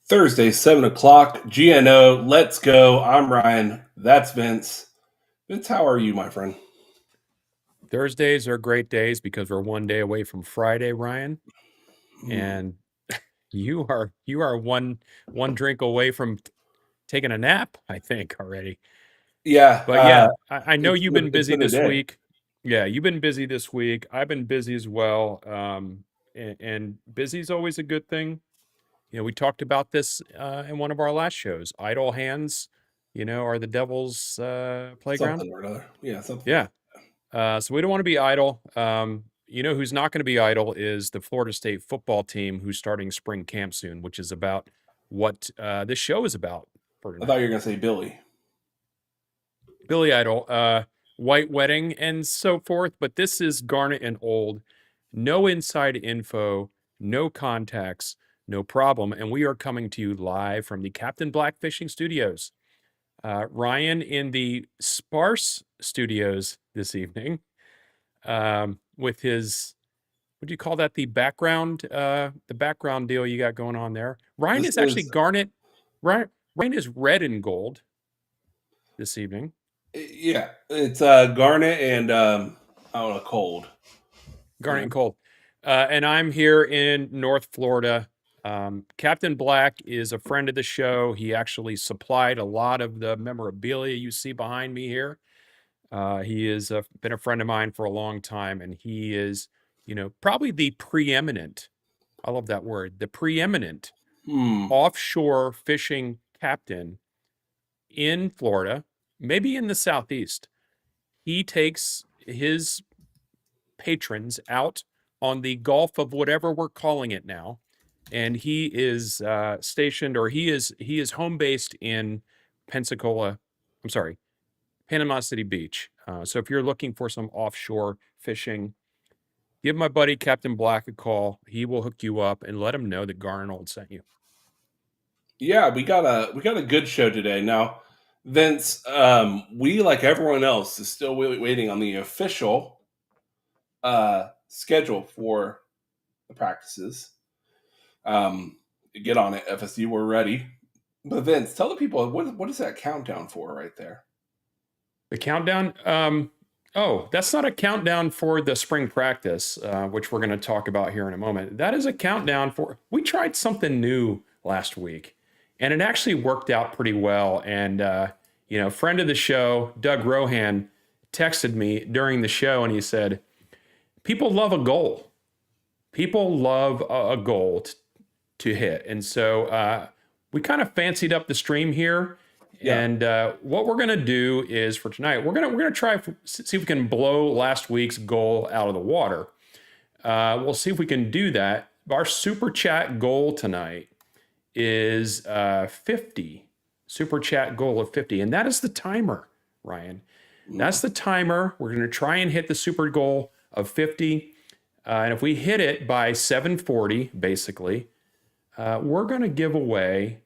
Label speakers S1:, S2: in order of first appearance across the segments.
S1: Thursday, 7 o'clock, GNO. Let's go. I'm Ryan. That's Vince. Vince, how are you, my friend?
S2: Thursdays are great days because we're one day away from Friday, Ryan, and you are one drink away from taking a nap, I think already.
S1: Yeah,
S2: But yeah, I know you've been
S1: it's
S2: busy
S1: been a
S2: this
S1: day.
S2: week. Yeah, you've been busy this week. I've been busy as well. And busy is always a good thing. We talked about this in one of our last shows. Idle hands, are the devil's playground.
S1: Something or another. Yeah, something
S2: Yeah.
S1: like
S2: So we don't want to be idle. Who's not going to be idle is the Florida State football team who's starting spring camp soon, which is about what this show is about for
S1: I thought
S2: tonight.
S1: you were going to say Billy.
S2: Billy Idol, White Wedding, and so forth. But this is Garnet and Old. No inside info, no contacts, no problem. And we are coming to you live from the Captain Black Fishing Studios. Ryan in the sparse studios this evening. With his, what do you call that? The background deal you got going on there. Ryan
S1: This
S2: is actually
S1: is,
S2: garnet. Ryan is red and gold this evening.
S1: yeah, it's Garnet and, I don't know, cold.
S2: Garnet
S1: Yeah.
S2: and cold. And I'm here in North Florida. Captain Black is a friend of the show. He actually supplied a lot of the memorabilia you see behind me here. He has been a friend of mine for a long time, and he is, probably the preeminent, I love that word, the preeminent
S1: Hmm.
S2: offshore fishing captain in Florida, maybe in the Southeast. He takes his patrons out on the Gulf of whatever we're calling it now, and he is stationed, or he is home based in Pensacola. I'm sorry, Panama City Beach. So if you're looking for some offshore fishing, give my buddy Captain Black a call. He will hook you up and let him know that Garnold sent you.
S1: Yeah, we got a good show today. Now, Vince, we, like everyone else, is still waiting on the official schedule for the practices. Um, get on it, FSU. We're ready. But Vince, tell the people what is that countdown for right there?
S2: The countdown. Oh, that's not a countdown for the spring practice, which we're going to talk about here in a moment. That is a countdown for. We tried something new last week, and it actually worked out pretty well. And friend of the show, Doug Rohan, texted me during the show, and he said, "People love a goal. People love a goal to hit." And so we kind of fancied up the stream here.
S1: Yeah.
S2: And what we're going to do is for tonight, we're going to try see if we can blow last week's goal out of the water. We'll see if we can do that. Our super chat goal tonight is 50. Super chat goal of 50, and that is the timer, Ryan. That's the timer. We're going to try and hit the super goal of 50, and if we hit it by 7:40, basically, we're going to give away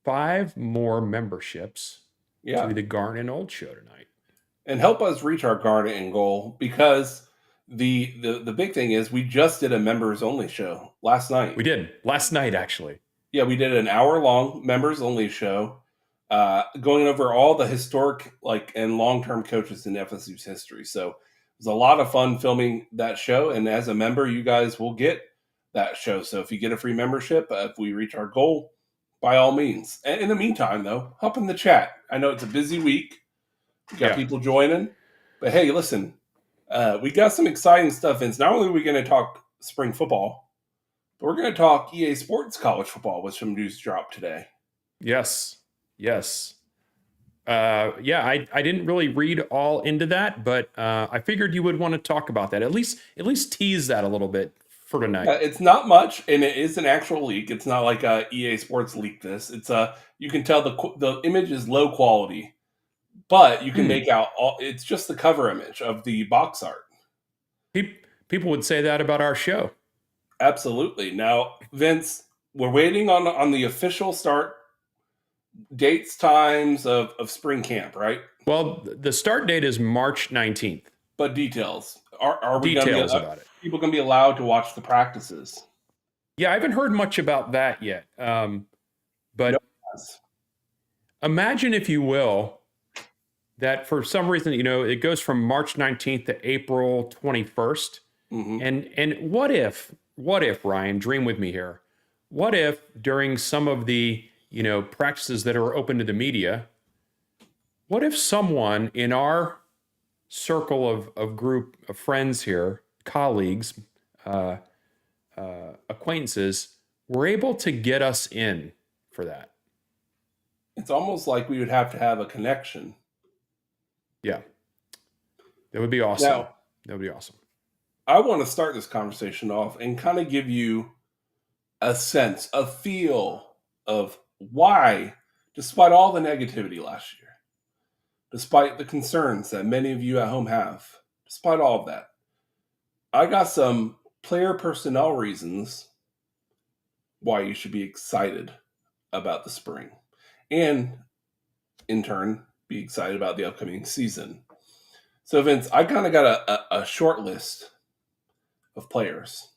S2: 5 more memberships
S1: Yeah.
S2: to the Garn and Old show tonight.
S1: And help us reach our Garnet and goal, because the big thing is we just did a members only show last night.
S2: We did last night, actually.
S1: Yeah, we did an hour long members only show, going over all the historic and long term coaches in FSU's history. So it was a lot of fun filming that show, and as a member, you guys will get that show. So if you get a free membership, if we reach our goal, by all means. And in the meantime, though, hop in the chat. I know it's a busy week. We got people joining, but hey, listen, we got some exciting stuff. And not only are we going to talk spring football, but we're going to talk EA Sports college football with some news drop today.
S2: Yes. I didn't really read all into that, but I figured you would want to talk about that. At least tease that a little bit for tonight.
S1: It's not much, and it is an actual leak. It's not like EA Sports leaked this. It's you can tell the image is low quality, but you can make out it's just the cover image of the box art.
S2: People would say that about our show.
S1: Absolutely. Now, Vince, we're waiting on the official start Dates, times of spring camp, right?
S2: Well, the start date is March 19th.
S1: But details. Are we going to be
S2: Details about it.
S1: people going to be allowed to watch the practices?
S2: Yeah, I haven't heard much about that yet.
S1: No.
S2: But imagine, if you will, that for some reason, it goes from March 19th to April 21st.
S1: Mm-hmm.
S2: And what if, Ryan, dream with me here. What if during some of the, practices that are open to the media, what if someone in our circle of group of friends here, colleagues, uh, acquaintances, were able to get us in for that?
S1: It's almost like we would have to have a connection.
S2: Yeah, that would be awesome.
S1: Now,
S2: That would be awesome.
S1: I want to start this conversation off and kind of give you a sense, a feel of why, despite all the negativity last year, despite the concerns that many of you at home have, despite all of that, I got some player personnel reasons why you should be excited about the spring and, in turn, be excited about the upcoming season. So, Vince, I kind of got a short list of players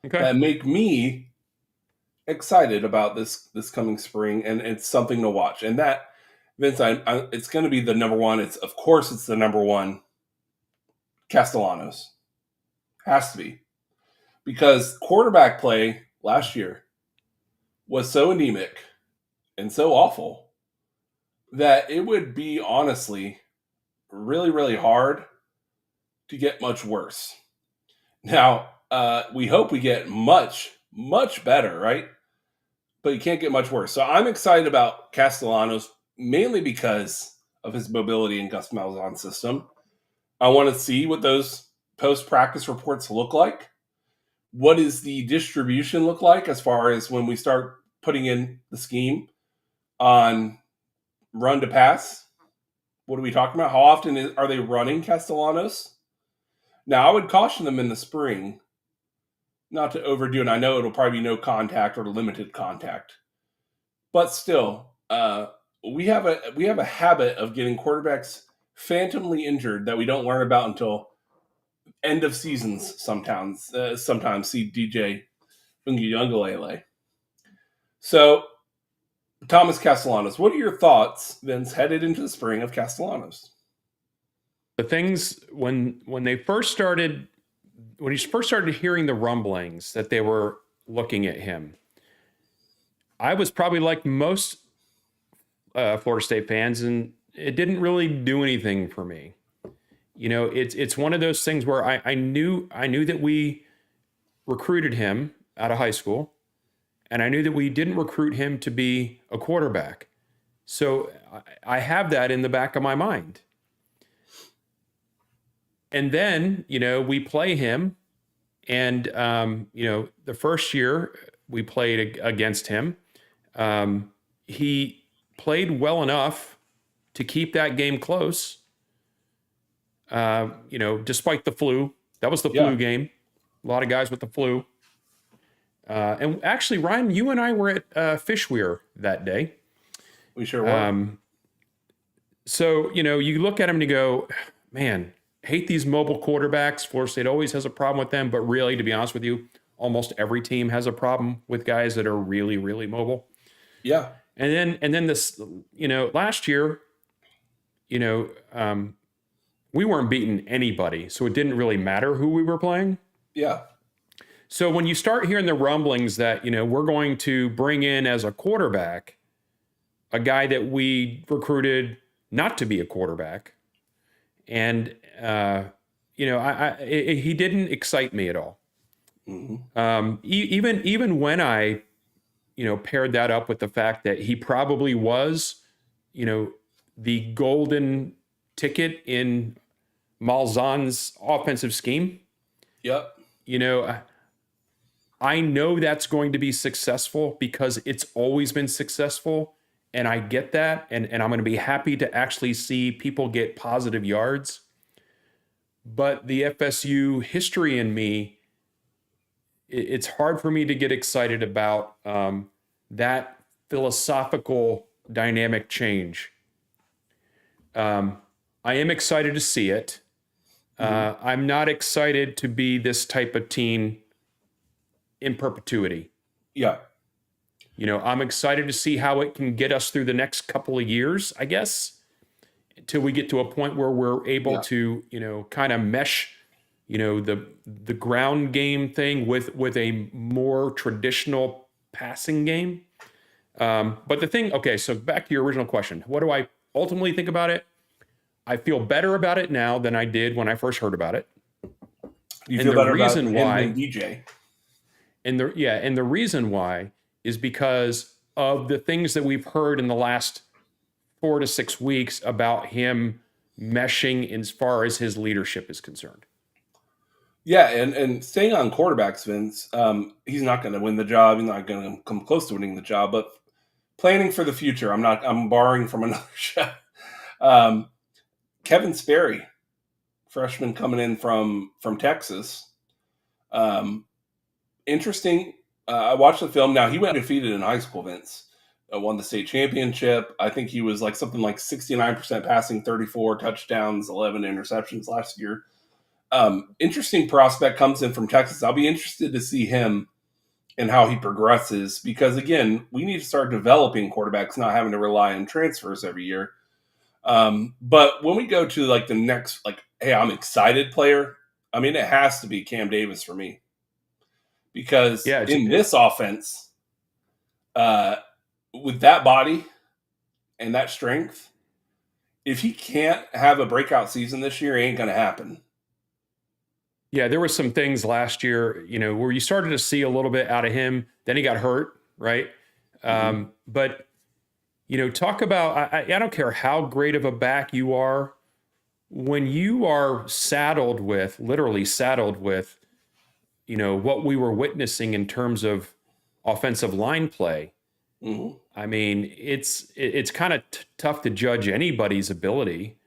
S2: Okay.
S1: that make me excited about this coming spring, and it's something to watch. And that, Vince, it's going to be the number one. It's the number one. Castellanos has to be, because quarterback play last year was so anemic and so awful that it would be honestly really, really hard to get much worse. Now, we hope we get much, much better, right? But you can't get much worse. So I'm excited about Castellanos mainly because of his mobility in Gus Malzahn's system. I want to see what those post practice reports look like. What does the distribution look like as far as when we start putting in the scheme on run to pass? What are we talking about? How often are they running Castellanos? Now, I would caution them in the spring not to overdo it. I know it'll probably be no contact or limited contact, but still, we have a habit of getting quarterbacks phantomly injured that we don't learn about until end of seasons. Sometimes see DJ Ungiungalele. So Thomas Castellanos, what are your thoughts, Vince, headed into the spring of Castellanos?
S2: The things when they first started, when you first started hearing the rumblings that they were looking at him, I was probably like most Florida State fans, and it didn't really do anything for me. It's one of those things where I knew that we recruited him out of high school, and I knew that we didn't recruit him to be a quarterback. So I have that in the back of my mind. And then, we play him. And, the first year we played against him, he played well enough to keep that game close, despite the flu. That was the flu
S1: Yeah,
S2: game. A lot of guys with the flu. And actually, Ryan, you and I were at Fishweir that day.
S1: we sure were.
S2: So, you look at him and you go, man, hate these mobile quarterbacks. Florida State always has a problem with them. But really, to be honest with you, almost every team has a problem with guys that are really, really mobile.
S1: Yeah,
S2: And then this, last year, we weren't beating anybody. So it didn't really matter who we were playing.
S1: yeah,
S2: So when you start hearing the rumblings that, we're going to bring in as a quarterback a guy that we recruited not to be a quarterback, and he didn't excite me at all. Even when I, paired that up with the fact that he probably was, the golden ticket in Malzahn's offensive scheme.
S1: yep,
S2: I know that's going to be successful because it's always been successful. And I get that. And I'm going to be happy to actually see people get positive yards. But the FSU history in me, it's hard for me to get excited about that philosophical dynamic change. I am excited to see it.
S1: Mm-hmm.
S2: I'm not excited to be this type of team in perpetuity.
S1: Yeah,
S2: I'm excited to see how it can get us through the next couple of years, I guess, until we get to a point where we're able
S1: yeah,
S2: to, kind of mesh, the ground game thing with a more traditional passing game. But the thing, okay, so back to your original question, what do I ultimately think about it? I feel better about it now than I did when I first heard about it.
S1: you
S2: And
S1: feel
S2: the
S1: better about
S2: reason
S1: him than
S2: why,
S1: DJ.
S2: and the reason why is because of the things that we've heard in the last 4 to 6 weeks about him meshing as far as his leadership is concerned.
S1: Yeah, and staying on quarterbacks, Vince, he's not going to win the job. He's not going to come close to winning the job. But planning for the future, I'm borrowing from another show. Um, Kevin Sperry, freshman coming in from Texas. Um, Interesting. I watched the film. Now he went undefeated in high school. Vince won the state championship. I think he was like something like 69% passing, 34 touchdowns, 11 interceptions last year. Interesting prospect comes in from Texas. I'll be interested to see him and how he progresses because again, we need to start developing quarterbacks, not having to rely on transfers every year. But when we go to like the next, like, hey, I'm excited player. I mean, it has to be Cam Davis for me because
S2: Yeah,
S1: in this offense, uh, with that body and that strength, if he can't have a breakout season this year, it ain't going to happen.
S2: yeah, there were some things last year, where you started to see a little bit out of him. Then he got hurt, right?
S1: Mm-hmm.
S2: But talk about I don't care how great of a back you are when you are literally saddled with, what we were witnessing in terms of offensive line play.
S1: Mm-hmm.
S2: I mean, it's kind of tough to judge anybody's ability.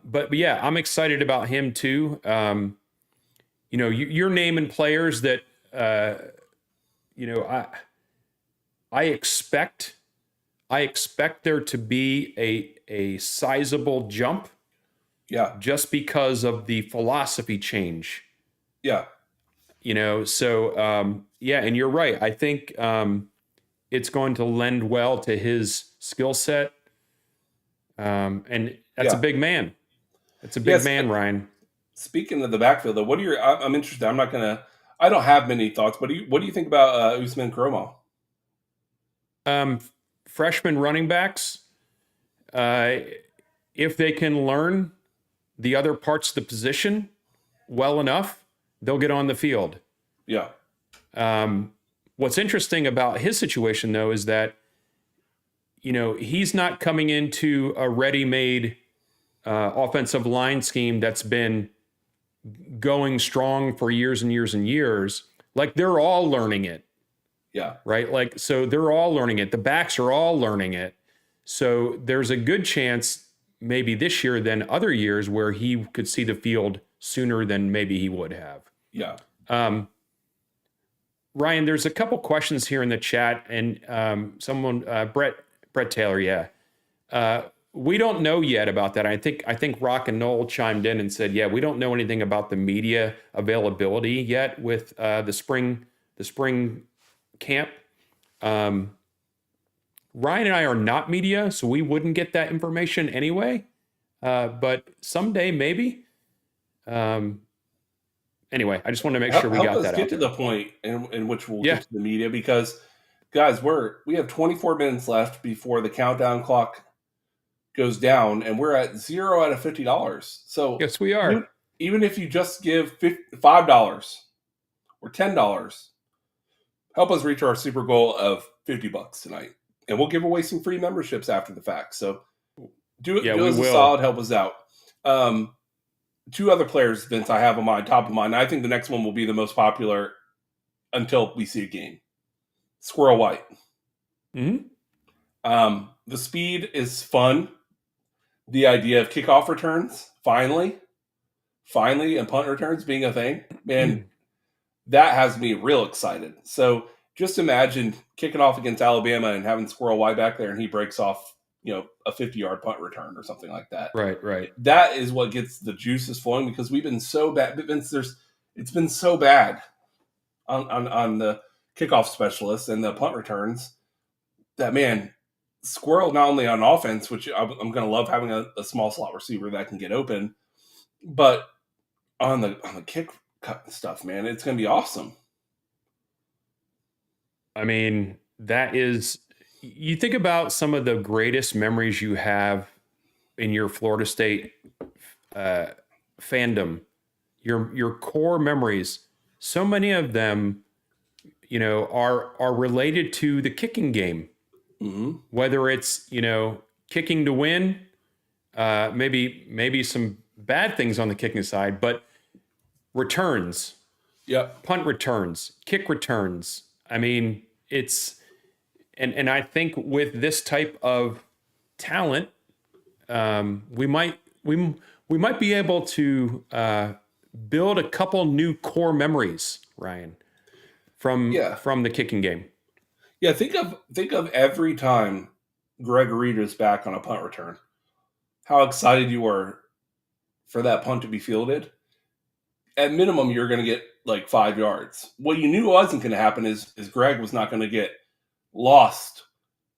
S2: But yeah, I'm excited about him too. You're naming players that uh, you know I I expect I expect there to be a sizable jump
S1: Yeah,
S2: just because of the philosophy change.
S1: yeah,
S2: So yeah, and you're right. I think it's going to lend well to his skill set. And that's a
S1: yeah.
S2: big man. That's a big
S1: Yes.
S2: man, Ryan.
S1: Speaking of the backfield, though, what are your? I'm interested. I'm not gonna. I don't have many thoughts, but what do you think about Usman Kromo?
S2: Um, Freshman running backs, uh, if they can learn the other parts of the position well enough, they'll get on the field.
S1: Yeah,
S2: Um, what's interesting about his situation, though, is that he's not coming into a ready-made offensive line scheme that's been going strong for years and years and years. Like they're all learning it,
S1: yeah,
S2: right? Like so they're all learning it. The backs are all learning it. So there's a good chance maybe this year than other years where he could see the field sooner than maybe he would have.
S1: yeah.
S2: Um, Ryan, there's a couple questions here in the chat, and someone, Brett Taylor, yeah. We don't know yet about that. I think Rock and Noel chimed in and said, yeah, we don't know anything about the media availability yet with the spring camp. Ryan and I are not media, so we wouldn't get that information anyway. But someday maybe. Um, anyway, I just wanted to make sure we
S1: Help
S2: got
S1: us
S2: that
S1: get
S2: out
S1: to
S2: there.
S1: the point in which we'll
S2: Yeah,
S1: get to the media because, guys, we have 24 minutes left before the countdown clock goes down, and we're at 0 out of $50. So
S2: yes, we
S1: even
S2: are.
S1: even if you just give $5 or $10, help us reach our super goal of $50 tonight, and we'll give away some free memberships after the fact. So
S2: Yeah,
S1: do
S2: we
S1: us a
S2: will.
S1: solid, help us out. Um, Two other players, Vince, I have on my top of mind. I think the next one will be the most popular until we see a game. Squirrel White.
S2: Hmm.
S1: The speed is fun. The idea of kickoff returns, finally, and punt returns being a thing, man, that has me real excited. So Just imagine kicking off against Alabama and having Squirrel Y back there, and he breaks off, a 50-yard punt return or something like that.
S2: Right, right.
S1: That is what gets the juices flowing because we've been so bad. It's been so bad on the kickoff specialists and the punt returns that, man, Squirrel not only on offense, which I'm going to love having a small slot receiver that can get open, but on the kick cut stuff, man, it's going to be awesome.
S2: I mean, that is, you think about some of the greatest memories you have in your Florida State uh, fandom, your core memories. So many of them, are related to the kicking game.
S1: Mm-hmm.
S2: Whether it's kicking to win, maybe some bad things on the kicking side, but returns,
S1: Yep.
S2: punt returns, kick returns. I mean, it's and I think with this type of talent, we might be able to build a couple new core memories, Ryan, from
S1: Yeah.
S2: from the kicking game.
S1: Yeah. Think of every time Greg Reed is back on a punt return. How excited you were for that punt to be fielded. At minimum, you're going to get like 5 yards. What you knew wasn't going to happen is Greg was not going to get lost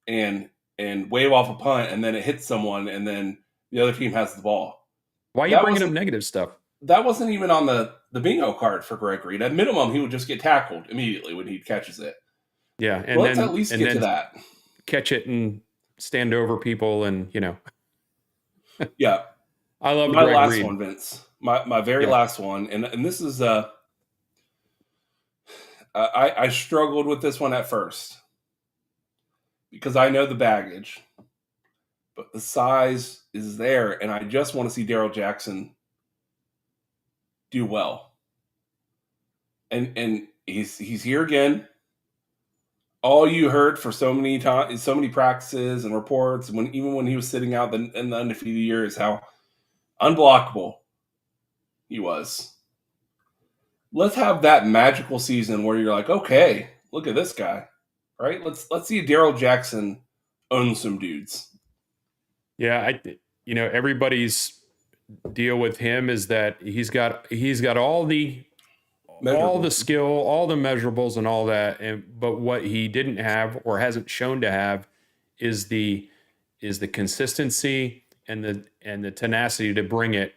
S1: and wave off a punt, and then it hits someone, and then the other team has the ball.
S2: Why are you
S1: That
S2: bringing up
S1: wasn't
S2: negative stuff?
S1: that wasn't even on the bingo card for Greg Reed. At minimum, he would just get tackled immediately when he catches it.
S2: Yeah, and
S1: Let's at
S2: then
S1: least
S2: and
S1: get to
S2: then
S1: that.
S2: catch it and stand over people, and
S1: Yeah,
S2: I love
S1: my
S2: Greg
S1: last
S2: Reed.
S1: one, Vince. My very
S2: Yeah.
S1: last one, and this is I struggled with this one at first because I know the baggage, but the size is there, and I just want to see Daryl Jackson do well. And he's here again. All you heard for so many times, so many practices and reports, even when he was sitting out in the undefeated year, is how unblockable he was. Let's have that magical season where you're like, okay, look at this guy, right? Let's see Daryl Jackson own some dudes.
S2: Yeah, everybody's deal with him is that he's got all the
S1: Measurable.
S2: skill, all the measurables and all that, but what he didn't have or hasn't shown to have is the consistency and the tenacity to bring it,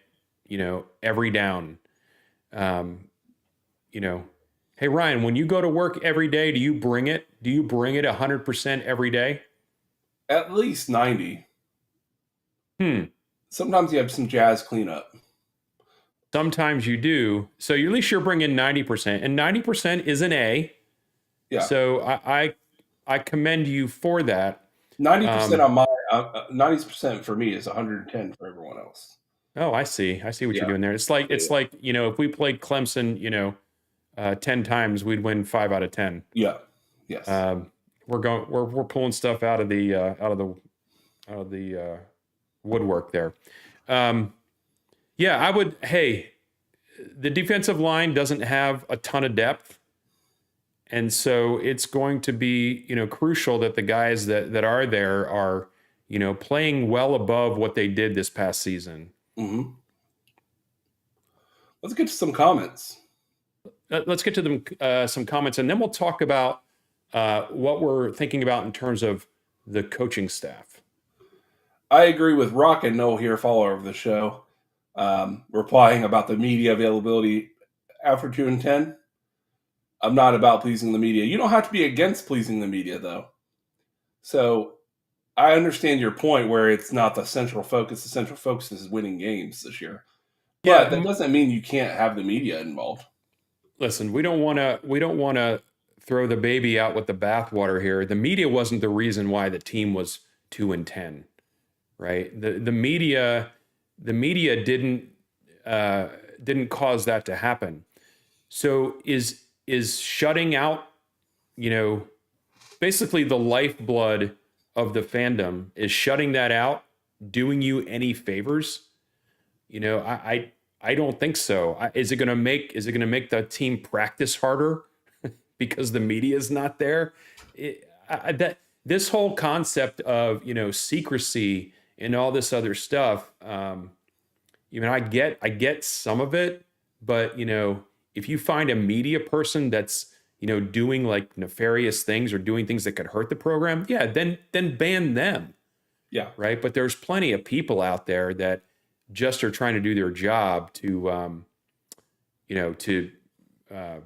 S2: every down. Um, you know, hey Ryan, when you go to work every day, do you bring it? Do you bring it 100% every day?
S1: At least 90.
S2: Hmm.
S1: Sometimes you have some jazz cleanup.
S2: Sometimes you do. So at least you're bringing 90%, and 90% is an A.
S1: Yeah.
S2: So I commend you for that.
S1: 90%
S2: Um,
S1: on my 90% for me is 110 for everyone else.
S2: oh, I see. I see what you're
S1: Yeah.
S2: doing there. It's like
S1: Yeah.
S2: if we played Clemson, 10 times, we'd win 5 out of 10.
S1: Yeah. Yes.
S2: Um, we're pulling stuff out of the woodwork there. Um, yeah, I would. Hey, the defensive line doesn't have a ton of depth, and so it's going to be crucial that the guys that are there are playing well above what they did this past season.
S1: Hmm. Let's get to some comments.
S2: Let's get to them some comments, and then we'll talk about what we're thinking about in terms of the coaching staff.
S1: I agree with Rock and Noel here, follower of the show, replying about the media availability after 2 and 10. I'm not about pleasing the media. You don't have to be against pleasing the media, though. So I understand your point where it's not the central focus. The central focus is winning games this year. But that
S2: Yeah,
S1: doesn't mean you can't have the media involved.
S2: listen, we don't want to throw the baby out with the bathwater here. The media wasn't the reason why the team was 2-10, right? The media didn't cause that to happen. So is shutting out, you know, basically the lifeblood of the fandom, is shutting that out doing you any favors? I don't think so. Is it going to make the team practice harder because the media is not there. That this whole concept of secrecy and all this other stuff. I get some of it, but if you find a media person that's doing like nefarious things or doing things that could hurt the program, yeah, then ban them,
S1: Yeah.
S2: right? But there's plenty of people out there that just are trying to do their job to to uh,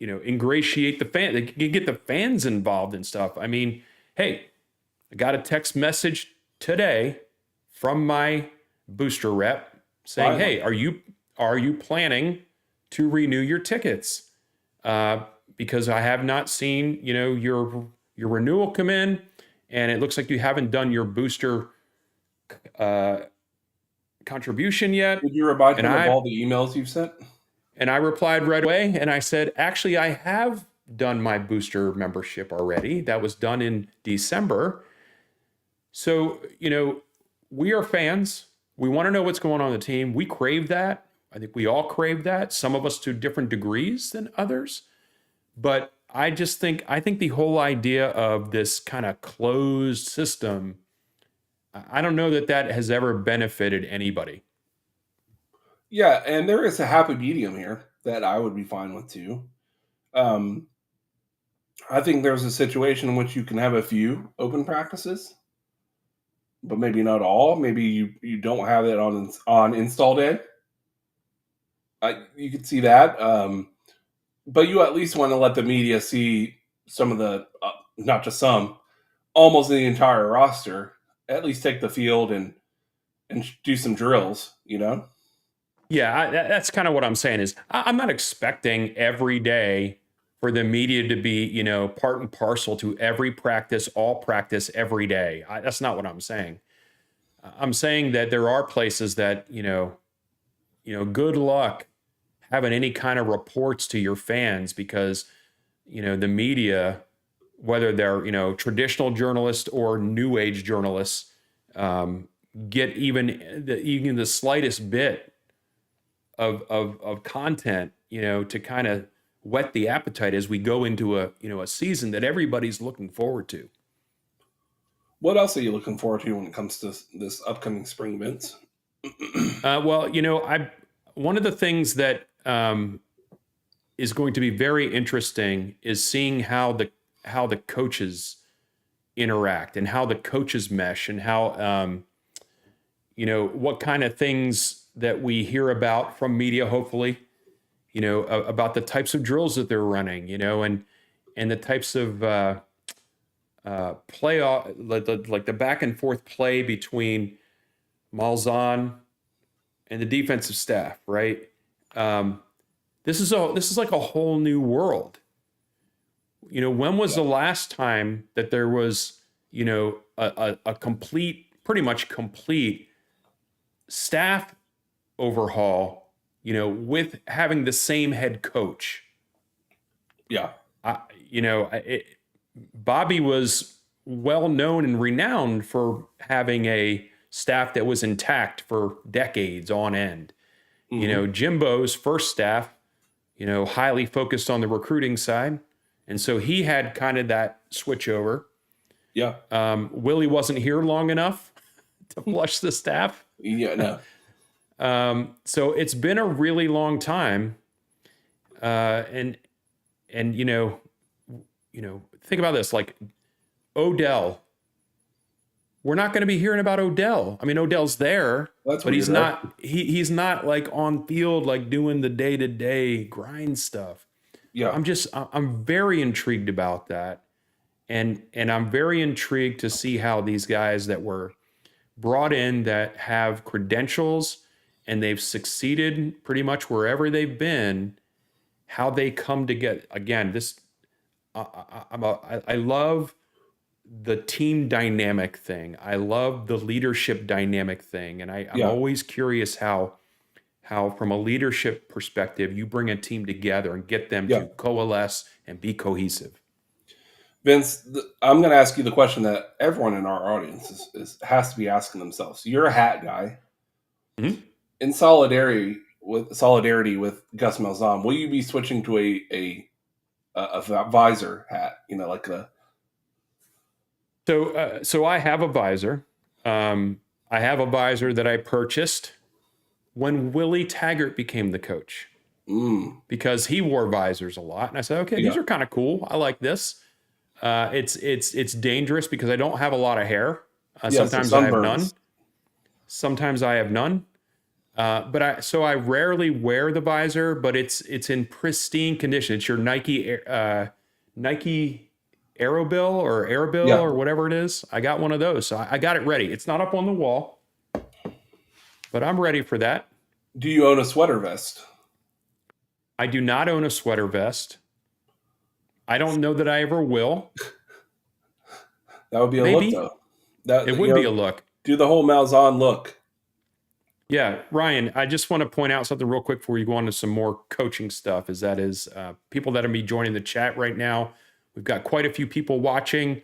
S2: ingratiate the fan. They can get the fans involved and stuff. I mean, hey, I got a text message today from my booster rep saying,
S1: Finally.
S2: "Hey, are you planning to renew your tickets? Because I have not seen your renewal come in, and it looks like you haven't done your booster uh, contribution yet."
S1: Did you remind
S2: And
S1: him of
S2: I
S1: all the emails you've sent?
S2: and I replied right away, and I said, "Actually, I have done my booster membership already. That was done in December." So, we are fans. We want to know what's going on in the team. We crave that. I think we all crave that. Some of us to different degrees than others. But I think the whole idea of this kind of closed system, I don't know that has ever benefited anybody.
S1: Yeah, and there is a happy medium here that I would be fine with too. Um, I think there's a situation in which you can have a few open practices, but maybe not all. Maybe you don't have it on install day. You could see that, but you at least want to let the media see some of the, not just some, almost the entire roster. At least take the field and do some drills.
S2: Yeah, that's kind of what I'm saying is I'm not expecting every day for the media to be, part and parcel to every practice, all practice every day. That's not what I'm saying. I'm saying that there are places that, good luck having any kind of reports to your fans because, the media, whether they're, traditional journalists or new age journalists, um, get even the slightest bit of content, to kind of whet the appetite as we go into a season that everybody's looking forward to.
S1: What else are you looking forward to when it comes to this upcoming spring events?
S2: Well, I one of the things that is going to be very interesting is seeing how the coaches interact and how the coaches mesh and how what kind of things that we hear about from media, hopefully, about the types of drills that they're running, and the types of play, like the back and forth play between Malzahn and the defensive staff, right? Um, this is like a whole new world. When was
S1: Yeah,
S2: the last time that there was, a complete, pretty much complete staff overhaul, with having the same head coach?
S1: yeah,
S2: I, you know, it, Bobby was well known and renowned for having a staff that was intact for decades on end.
S1: hmm,
S2: Jimbo's first staff, highly focused on the recruiting side. And so he had kind of that switch over.
S1: yeah,
S2: Willie wasn't here long enough to flush the staff.
S1: yeah. No,
S2: So it's been a really long time. And think about this, like Odell. We're not going to be hearing about Odell. I mean, Odell's there,
S1: that's
S2: but he's
S1: weird, right?
S2: not he's not like on field like doing the day-to-day grind stuff.
S1: Yeah,
S2: I'm very intrigued about that. And I'm very intrigued to see how these guys that were brought in that have credentials and they've succeeded pretty much wherever they've been, how they come together. Again, this I love the team dynamic thing. I love the leadership dynamic thing, and I'm
S1: yeah,
S2: always curious how from a leadership perspective you bring a team together and get them
S1: yeah.
S2: to coalesce and be cohesive.
S1: Vince, I'm going to ask you the question that everyone in our audience has to be asking themselves. You're a hat guy.
S2: Mhm.
S1: In solidarity with Gus Malzahn, will you be switching to a a visor hat, like the.
S2: So I have a visor. I have a visor that I purchased when Willie Taggart became the coach because he wore visors a lot, and I said, okay, these
S1: Yeah.
S2: are kind of cool. I like this. It's dangerous because I don't have a lot of hair.
S1: Yeah, so
S2: Sometimes I have
S1: sunburns.
S2: none. Sometimes I have none. I rarely wear the visor, but it's in pristine condition. It's your Nike Aerobill or Airbill
S1: Yeah.
S2: or whatever it is. I got one of those, so I got it ready. It's not up on the wall, but I'm ready for that.
S1: Do you own a sweater vest?
S2: I do not own a sweater vest. I don't know that I ever will.
S1: That would be a look,
S2: Maybe
S1: though. That
S2: it would be a look.
S1: do the whole Malzahn look.
S2: Yeah, Ryan, I just want to point out something real quick before you go on to some more coaching stuff. People that are be joining the chat right now. We've got quite a few people watching.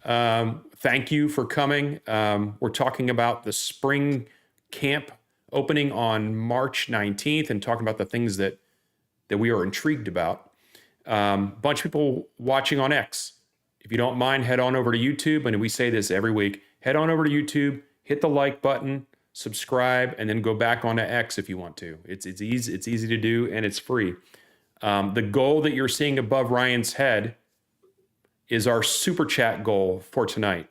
S2: Thank you for coming. We're talking about the spring camp opening on March 19th and talking about the things that we are intrigued about. Bunch of people watching on X. If you don't mind, head on over to YouTube. And we say this every week. Head on over to YouTube, hit the like button, subscribe, and then go back onto X if you want to. It's easy. It's easy to do, and it's free. The goal that you're seeing above Ryan's head is our super chat goal for tonight.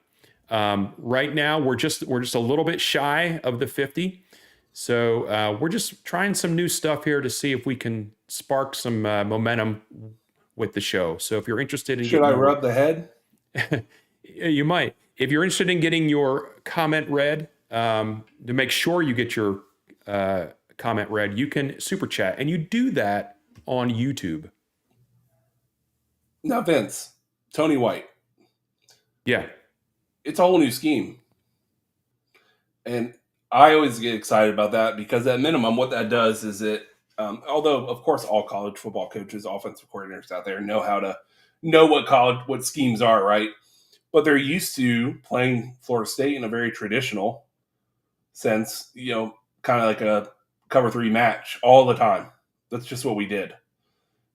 S2: Right now, we're just a little bit shy of the 50. So we're just trying some new stuff here to see if we can spark some momentum with the show. So if you're interested in
S1: Should
S2: getting
S1: I
S2: your,
S1: rub the head?
S2: you might. If you're interested in getting your comment read, to make sure you get your comment read, you can super chat, and you do that on YouTube.
S1: Now, Vince, Tony White.
S2: Yeah.
S1: It's a whole new scheme. And I always get excited about that because at minimum, what that does is although of course all college football coaches, offensive coordinators out there know what schemes are, right? But they're used to playing Florida State in a very traditional sense, kind of like a cover three match all the time. That's just what we did.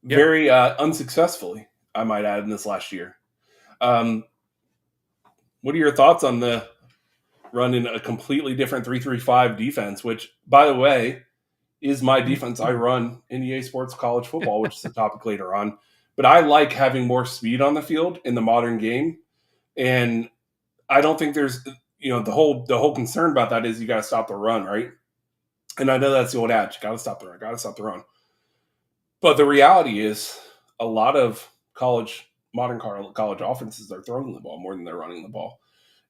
S2: Yep.
S1: Very unsuccessfully, I might add, in this last year. What are your thoughts on the running a completely different 3-3-5 defense, which, by the way, is my defense I run in EA Sports College Football, which is a topic later on. But I like having more speed on the field in the modern game. And I don't think there's, the whole concern about that is you got to stop the run, right? And I know that's the old adage, got to stop the run. But the reality is a lot of modern college offenses are throwing the ball more than they're running the ball.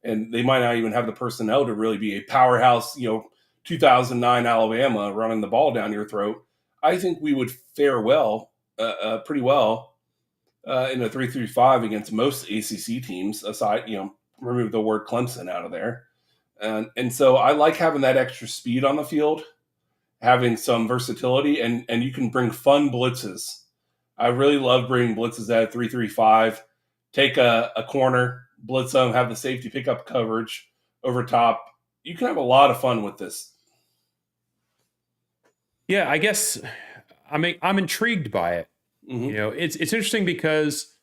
S1: And they might not even have the personnel to really be a powerhouse, 2009 Alabama running the ball down your throat. I think we would fare pretty well in a 3-3-5 against most ACC teams, aside, remove the word Clemson out of there. And so I like having that extra speed on the field, having some versatility, and you can bring fun blitzes. I really love bringing blitzes at 3-3-5. Take a corner, blitz them, have the safety pick up coverage over top. You can have a lot of fun with this.
S2: Yeah, I guess I'm intrigued by it.
S1: Mm-hmm.
S2: It's interesting because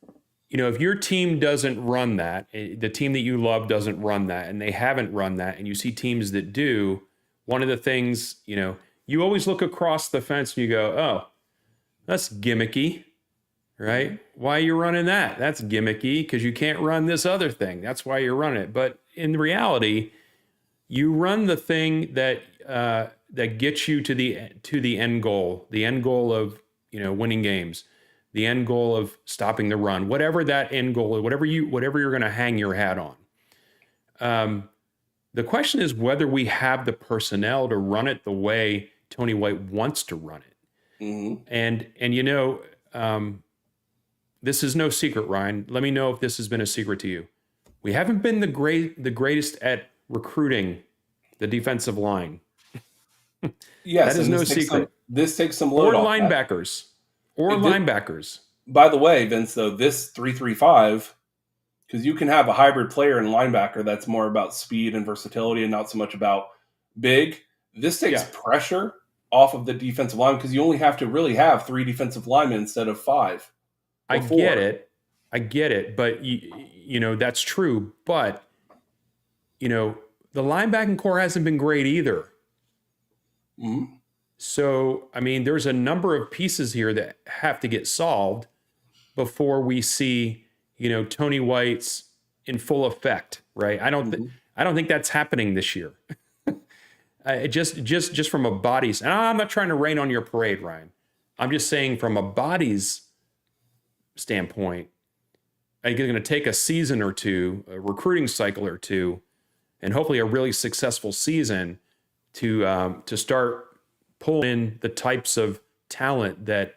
S2: if your team doesn't run that, the team that you love doesn't run that, and they haven't run that, and you see teams that do, one of the things, you always look across the fence and you go, oh, that's gimmicky, right? Why are you running that? That's gimmicky because you can't run this other thing. That's why you're running it. But in reality, you run the thing that gets you to the end goal, of winning games, the end goal of stopping the run, whatever that end goal is, whatever you're going to hang your hat on. The question is whether we have the personnel to run it the way Tony White wants to run it.
S1: Mm-hmm.
S2: And this is no secret, Ryan. Let me know if this has been a secret to you. We haven't been the greatest at recruiting the defensive line.
S1: Yes,
S2: that is no secret.
S1: This takes some load off
S2: linebackers. Linebackers.
S1: By the way, Vince, though, this 3-3-5, because you can have a hybrid player in linebacker that's more about speed and versatility and not so much about big. This takes pressure off of the defensive line because you only have to really have 3 defensive linemen instead of 5.
S2: I
S1: or
S2: get
S1: 4.
S2: it. I get it. But, that's true. But, the linebacking core hasn't been great either.
S1: Mhm.
S2: So, I mean, there's a number of pieces here that have to get solved before we see, Tony White's in full effect, right?
S1: Mhm.
S2: I don't think that's happening this year. Just from a bodies, and I'm not trying to rain on your parade, Ryan. I'm just saying from a bodies standpoint, I think it's going to take a season or two, a recruiting cycle or two, and hopefully a really successful season to start pulling in the types of talent that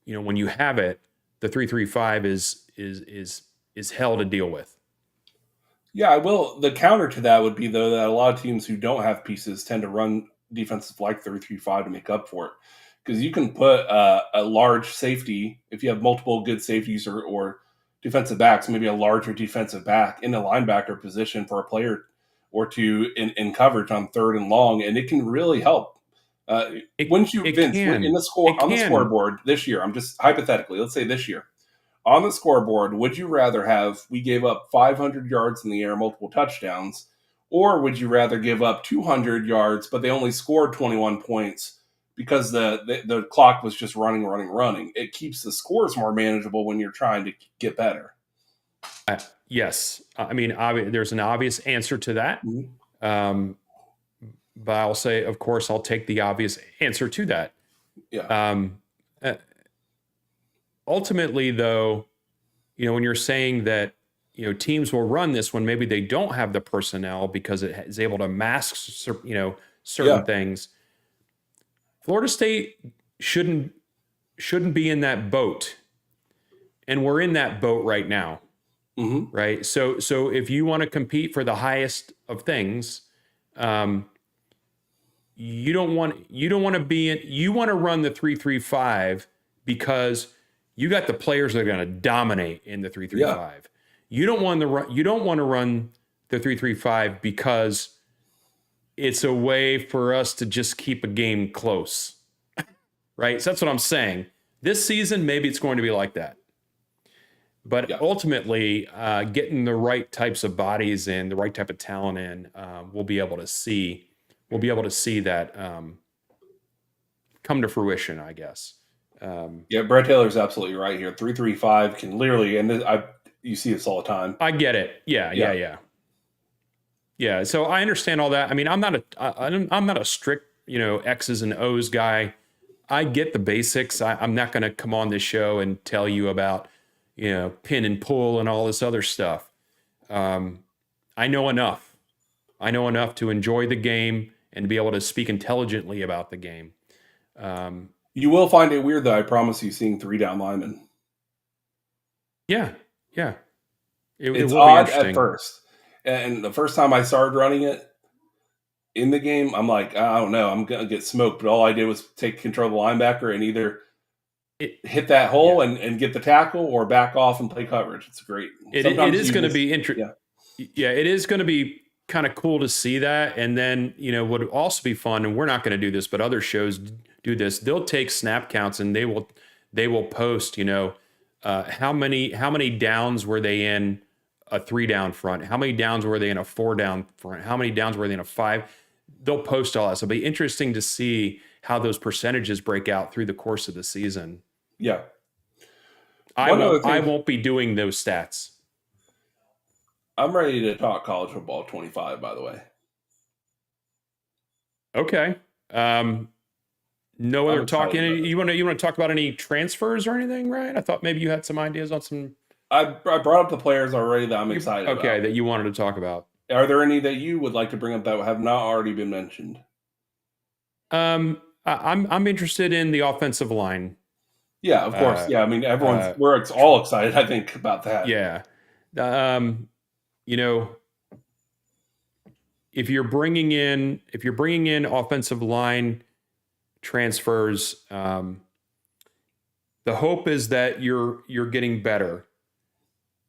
S2: when you have it, the 335 is hell to deal with.
S1: Yeah, I will. The counter to that would be though that a lot of teams who don't have pieces tend to run defensive like 3-3-5 to make up for it. Because you can put a large safety if you have multiple good safeties or defensive backs, maybe a larger defensive back in the linebacker position for a player or two in coverage on third and long, and it can really help. Uh,
S2: It
S1: wouldn't you,
S2: it
S1: Vince? In
S2: can
S1: the
S2: it
S1: score on the
S2: can
S1: scoreboard this year, I'm just hypothetically, let's say this year on the scoreboard, would you rather have we gave up 500 yards in the air, multiple touchdowns, or would you rather give up 200 yards, but they only scored 21 points because the clock was just running? It keeps the scores more manageable when you're trying to get better.
S2: yes. I mean, there's an obvious answer to that.
S1: Mhm.
S2: Um, but I'll say, of course, I'll take the obvious answer to that.
S1: Yeah,
S2: Um, uh, Ultimately, though, when you're saying that teams will run this when maybe they don't have the personnel because it is able to mask certain
S1: yeah,
S2: things. Florida State shouldn't shouldn't be in that boat, and we're in that boat right now,
S1: hmm,
S2: right? So if you want to compete for the highest of things, um, you don't want to be in. You want to run the 3-3-5 because you got the players that are going to dominate in the three three
S1: yeah,
S2: five. You don't want to run. You don't want to run the 3-3-5 because it's a way for us to just keep a game close, right? So that's what I'm saying. This season, maybe it's going to be like that. But
S1: yeah.
S2: ultimately, getting the right types of bodies in, the right type of talent in, we'll be able to see. We'll be able to see that come to fruition, I guess. Um,
S1: Yeah, Brett Taylor's absolutely right here. 3-3-5 can literally, and you see this all the time.
S2: I get it. Yeah, yeah,
S1: Yeah,
S2: yeah, yeah. So I understand all that. I mean, I'm not a strict X's and O's guy. I get the basics. I'm not going to come on this show and tell you about pin and pull and all this other stuff. Um, I know enough. I know enough to enjoy the game and to be able to speak intelligently about the game. Um,
S1: you will find it weird though. I promise you, seeing 3 down linemen.
S2: yeah, yeah. It
S1: It's
S2: will be
S1: odd at
S2: interesting.
S1: first, and the first time I started running it in the game, I'm like, I don't know, I'm gonna get smoked. But all I did was take control of the linebacker and either
S2: It,
S1: hit that hole
S2: yeah.
S1: and get the tackle, or back off and play coverage. It's great.
S2: It
S1: Sometimes
S2: is
S1: you
S2: going to
S1: just,
S2: be
S1: yeah,
S2: Yeah, it is going to be kind of cool to see that. And then, would also be fun, and we're not going to do this, but other shows do this. They'll take snap counts and they will post, how many downs were they in a 3-down front? How many downs were they in a 4-down front? How many downs were they in a 5? They'll post all that. So it'll be interesting to see how those percentages break out through the course of the season.
S1: yeah.
S2: I
S1: One other
S2: won't I
S1: thing,
S2: won't be doing those stats.
S1: I'm ready to talk college football 25. By the way,
S2: Okay. Um, No
S1: I'm
S2: other
S1: excited
S2: talking.
S1: about it.
S2: You want to talk about any transfers or anything, right? I thought maybe you had some ideas on some.
S1: I brought up the players already that I'm excited
S2: Okay,
S1: about.
S2: that you wanted to talk about.
S1: Are there any that you would like to bring up that have not already been mentioned?
S2: I'm interested in the offensive line.
S1: Yeah, of course.
S2: Uh,
S1: Yeah, I mean,
S2: uh,
S1: we're all excited. I think about that.
S2: yeah. Um, you know, if you're bringing in offensive line transfers, the hope is that you're getting better.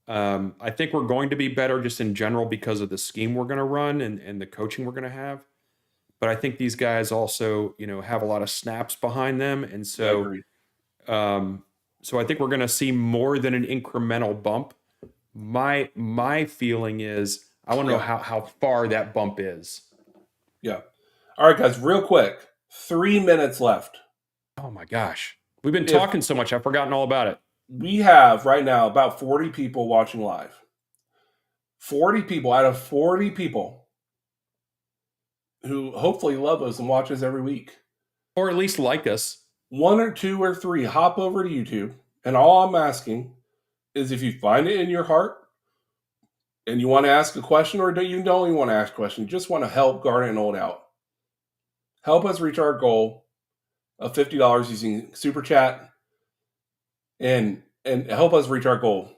S2: I think we're going to be better just in general because of the scheme we're going to run and the coaching we're going to have. But I think these guys also, have a lot of snaps behind them, and
S1: Yeah,
S2: so
S1: agreed.
S2: um, So I think we're going to see more than an incremental bump. My feeling is I want to know
S1: Yeah,
S2: how far that bump is.
S1: yeah. All right, guys, real quick. 3 minutes left.
S2: Oh my gosh. We've been
S1: If
S2: talking so much, I've forgotten all about it.
S1: we have right now about 40 people watching live, 40 people out of 40 people who hopefully love us and watch us every week.
S2: Or at least like us.
S1: One or two or three hop over to YouTube, and all I'm asking is if you find it in your heart and you want to ask a question, or you don't even want to ask a question, you just want to help Garnet and Old out. Help us reach our goal of $50 using Super Chat and help us reach our goal.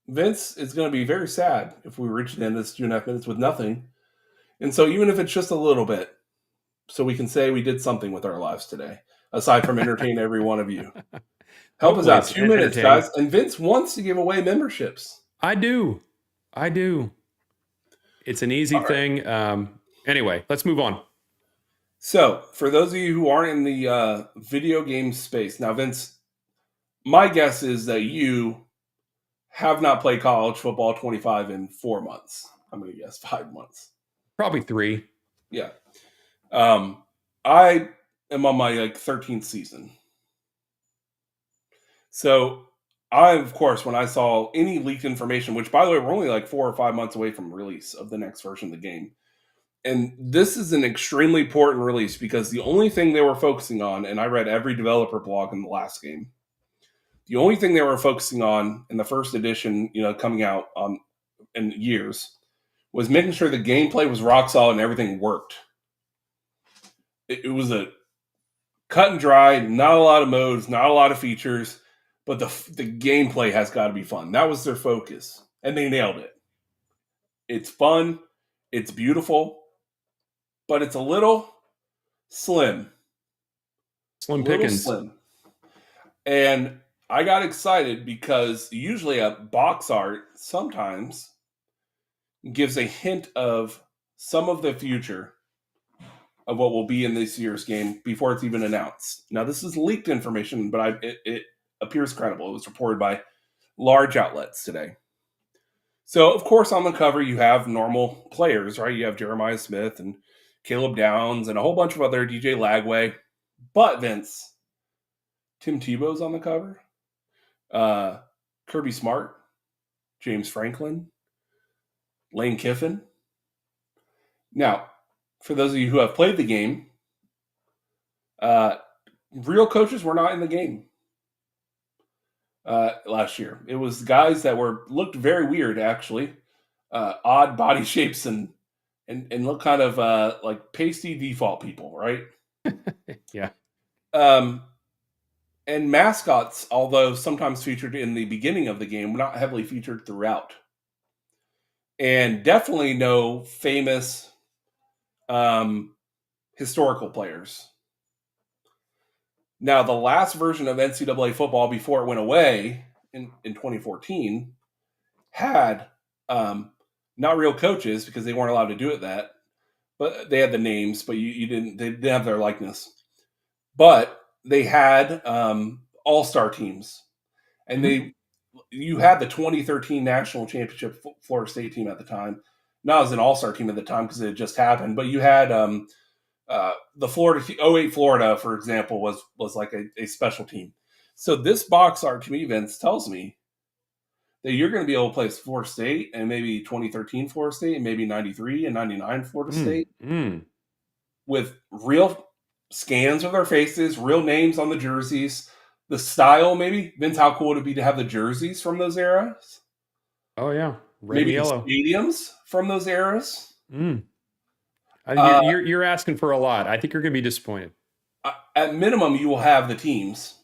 S1: Vince is going to be very sad if we reach the end of this 2.5 minutes with nothing. And so even if it's just a little bit, so we can say we did something with our lives today, aside from entertain every one of you. Help us
S2: Hopefully
S1: out.
S2: it's
S1: 2 minutes,
S2: entertaining.
S1: guys. And Vince wants to give away memberships.
S2: I do. I do. It's an easy
S1: All right.
S2: thing. Anyway, let's move on.
S1: So, for those of you who aren't in the video game space, now, Vince, my guess is that you have not played college football 25 in 4 months. I'm going to guess 5 months.
S2: Probably 3.
S1: Yeah. I am on my 13th season. So, I, of course, when I saw any leaked information, which, by the way, we're only like 4 or 5 months away from release of the next version of the game. And this is an extremely important release because the only thing they were focusing on, and I read every developer blog in the last game, the only thing they were focusing on in the first edition, coming out in years, was making sure the gameplay was rock solid and everything worked. It was a cut and dry, not a lot of modes, not a lot of features, but the gameplay has got to be fun. That was their focus, and they nailed it. It's fun, it's beautiful, but it's a little slim.
S2: Slim
S1: Little
S2: pickings.
S1: slim. And I got excited because usually a box art sometimes gives a hint of some of the future of what will be in this year's game before it's even announced. Now, this is leaked information, but it appears credible. It was reported by large outlets today. So, of course, on the cover, you have normal players, right? You have Jeremiah Smith and Caleb Downs and a whole bunch of other DJ Lagway. But, Vince, Tim Tebow's on the cover. Kirby Smart, James Franklin, Lane Kiffin. Now, for those of you who have played the game, real coaches were not in the game last year. It was guys that looked very weird, actually, odd body shapes and look kind of like pasty default people, right?
S2: Yeah.
S1: And mascots, although sometimes featured in the beginning of the game, were not heavily featured throughout. And definitely no famous historical players. Now, the last version of NCAA football before it went away in 2014 had not real coaches because they weren't allowed to do it but they had the names, but they didn't have their likeness. But they had all-star teams, and you had the 2013 national championship Florida State team at the time, not as an all-star team at the time because it had just happened, but you had the Florida 08 Florida, for example, was like a special team. So this box art to me, Vince, tells me that you're going to be able to play Florida State and maybe 2013 Florida State and maybe 93 and 99 Florida State with real scans of their faces, real names on the jerseys, the style maybe. Vince, how cool would it be to have the jerseys from those eras?
S2: Oh, yeah. Red and
S1: Maybe the
S2: yellow.
S1: stadiums from those eras.
S2: You're asking for a lot. I think you're going to be disappointed.
S1: At minimum, you will have the teams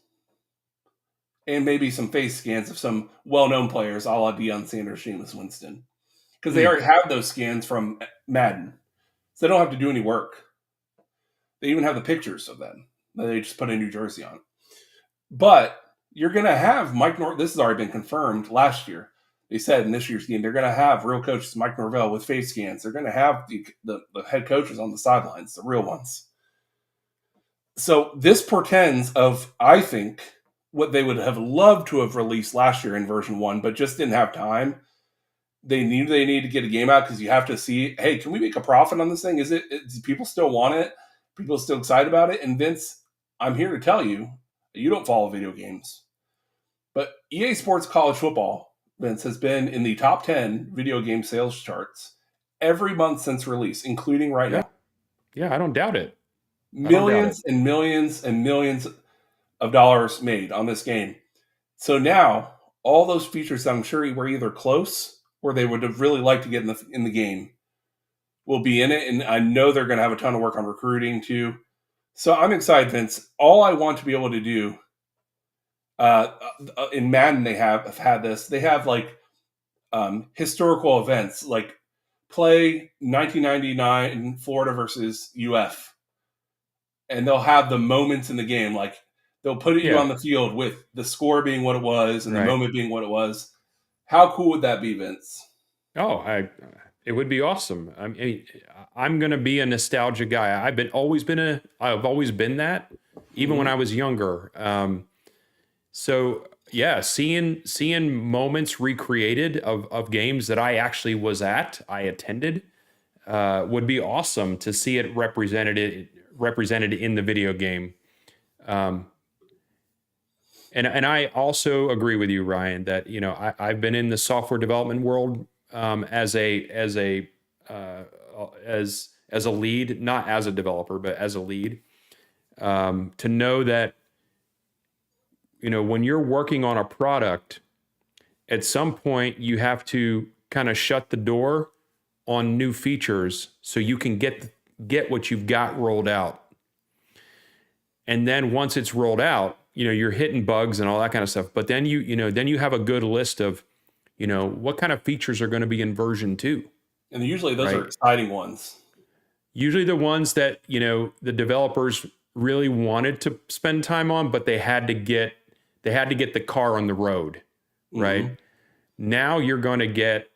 S1: and maybe some face scans of some well-known players, a la Deion Sanders, Jameis Winston, because they already have those scans from Madden, so they don't have to do any work. They even have the pictures of them. They just put a New Jersey on. But you're going to have Mike Norvell. This has already been confirmed last year. They said in this year's game they're going to have real coaches Mike Norvell with face scans. They're going to have the head coaches on the sidelines, the real ones. So this portends of, I think, what they would have loved to have released last year in version 1, but just didn't have time. They need to get a game out because you have to see, hey, can we make a profit on this thing? Do people still want it? People still excited about it? And Vince, I'm here to tell you, you don't follow video games, but EA Sports College Football, Vince, has been in the top 10 video game sales charts every month since release, including right now.
S2: Yeah. Yeah. I don't doubt it. I don't doubt it.
S1: Millions and millions and millions of dollars made on this game. So now all those features that I'm sure were either close or they would have really liked to get in the game will be in it, and I know they're going to have a ton of work on recruiting too. So I'm excited, Vince. All I want to be able to do in Madden, they have had this. They have like historical events, like play 1999 Florida versus UF, and they'll have the moments in the game, like they'll put you
S2: Yeah.
S1: on the field with the score being what it was and the
S2: Right.
S1: moment being what it was. How cool would that be, Vince?
S2: Oh, it would be awesome. I mean, I'm going to be a nostalgia guy. I've always been that, even when
S1: Mhm.
S2: I was younger. So yeah, seeing moments recreated of games that I actually I attended, would be awesome to see it represented in the video game. Um, and I also agree with you, Ryan, that I've been in the software development world, uh, as a lead, not as a developer, but as a lead. To know that when you're working on a product, at some point you have to kind of shut the door on new features so you can get what you've got rolled out. And then once it's rolled out, you're hitting bugs and all that kind of stuff. But then then you have a good list of, what kind of features are going to be in version 2,
S1: And usually those are
S2: right?
S1: exciting ones.
S2: Usually the ones that, the developers really wanted to spend time on, but they had to get the car on the road, right?
S1: Hmm.
S2: Now you're going to get,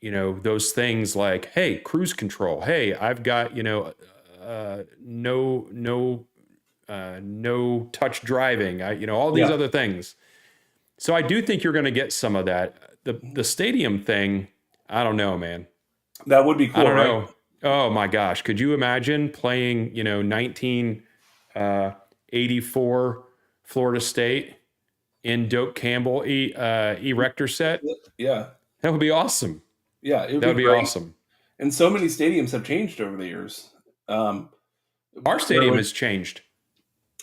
S2: those things like, hey, cruise control. Hey, I've got, no touch driving. All these
S1: Yeah,
S2: other things. So I do think you're going to get some of that. The stadium thing, I don't know, man.
S1: that would be
S2: I
S1: cool,
S2: don't
S1: right?
S2: know. Oh my gosh, could you imagine playing, 1984 Florida State in Doak Campbell Erector set?
S1: Yeah,
S2: That would be awesome.
S1: yeah, it would
S2: That
S1: be
S2: would be
S1: great.
S2: awesome.
S1: And so many stadiums have changed over the years. Um,
S2: Our
S1: where
S2: stadium
S1: would
S2: has changed.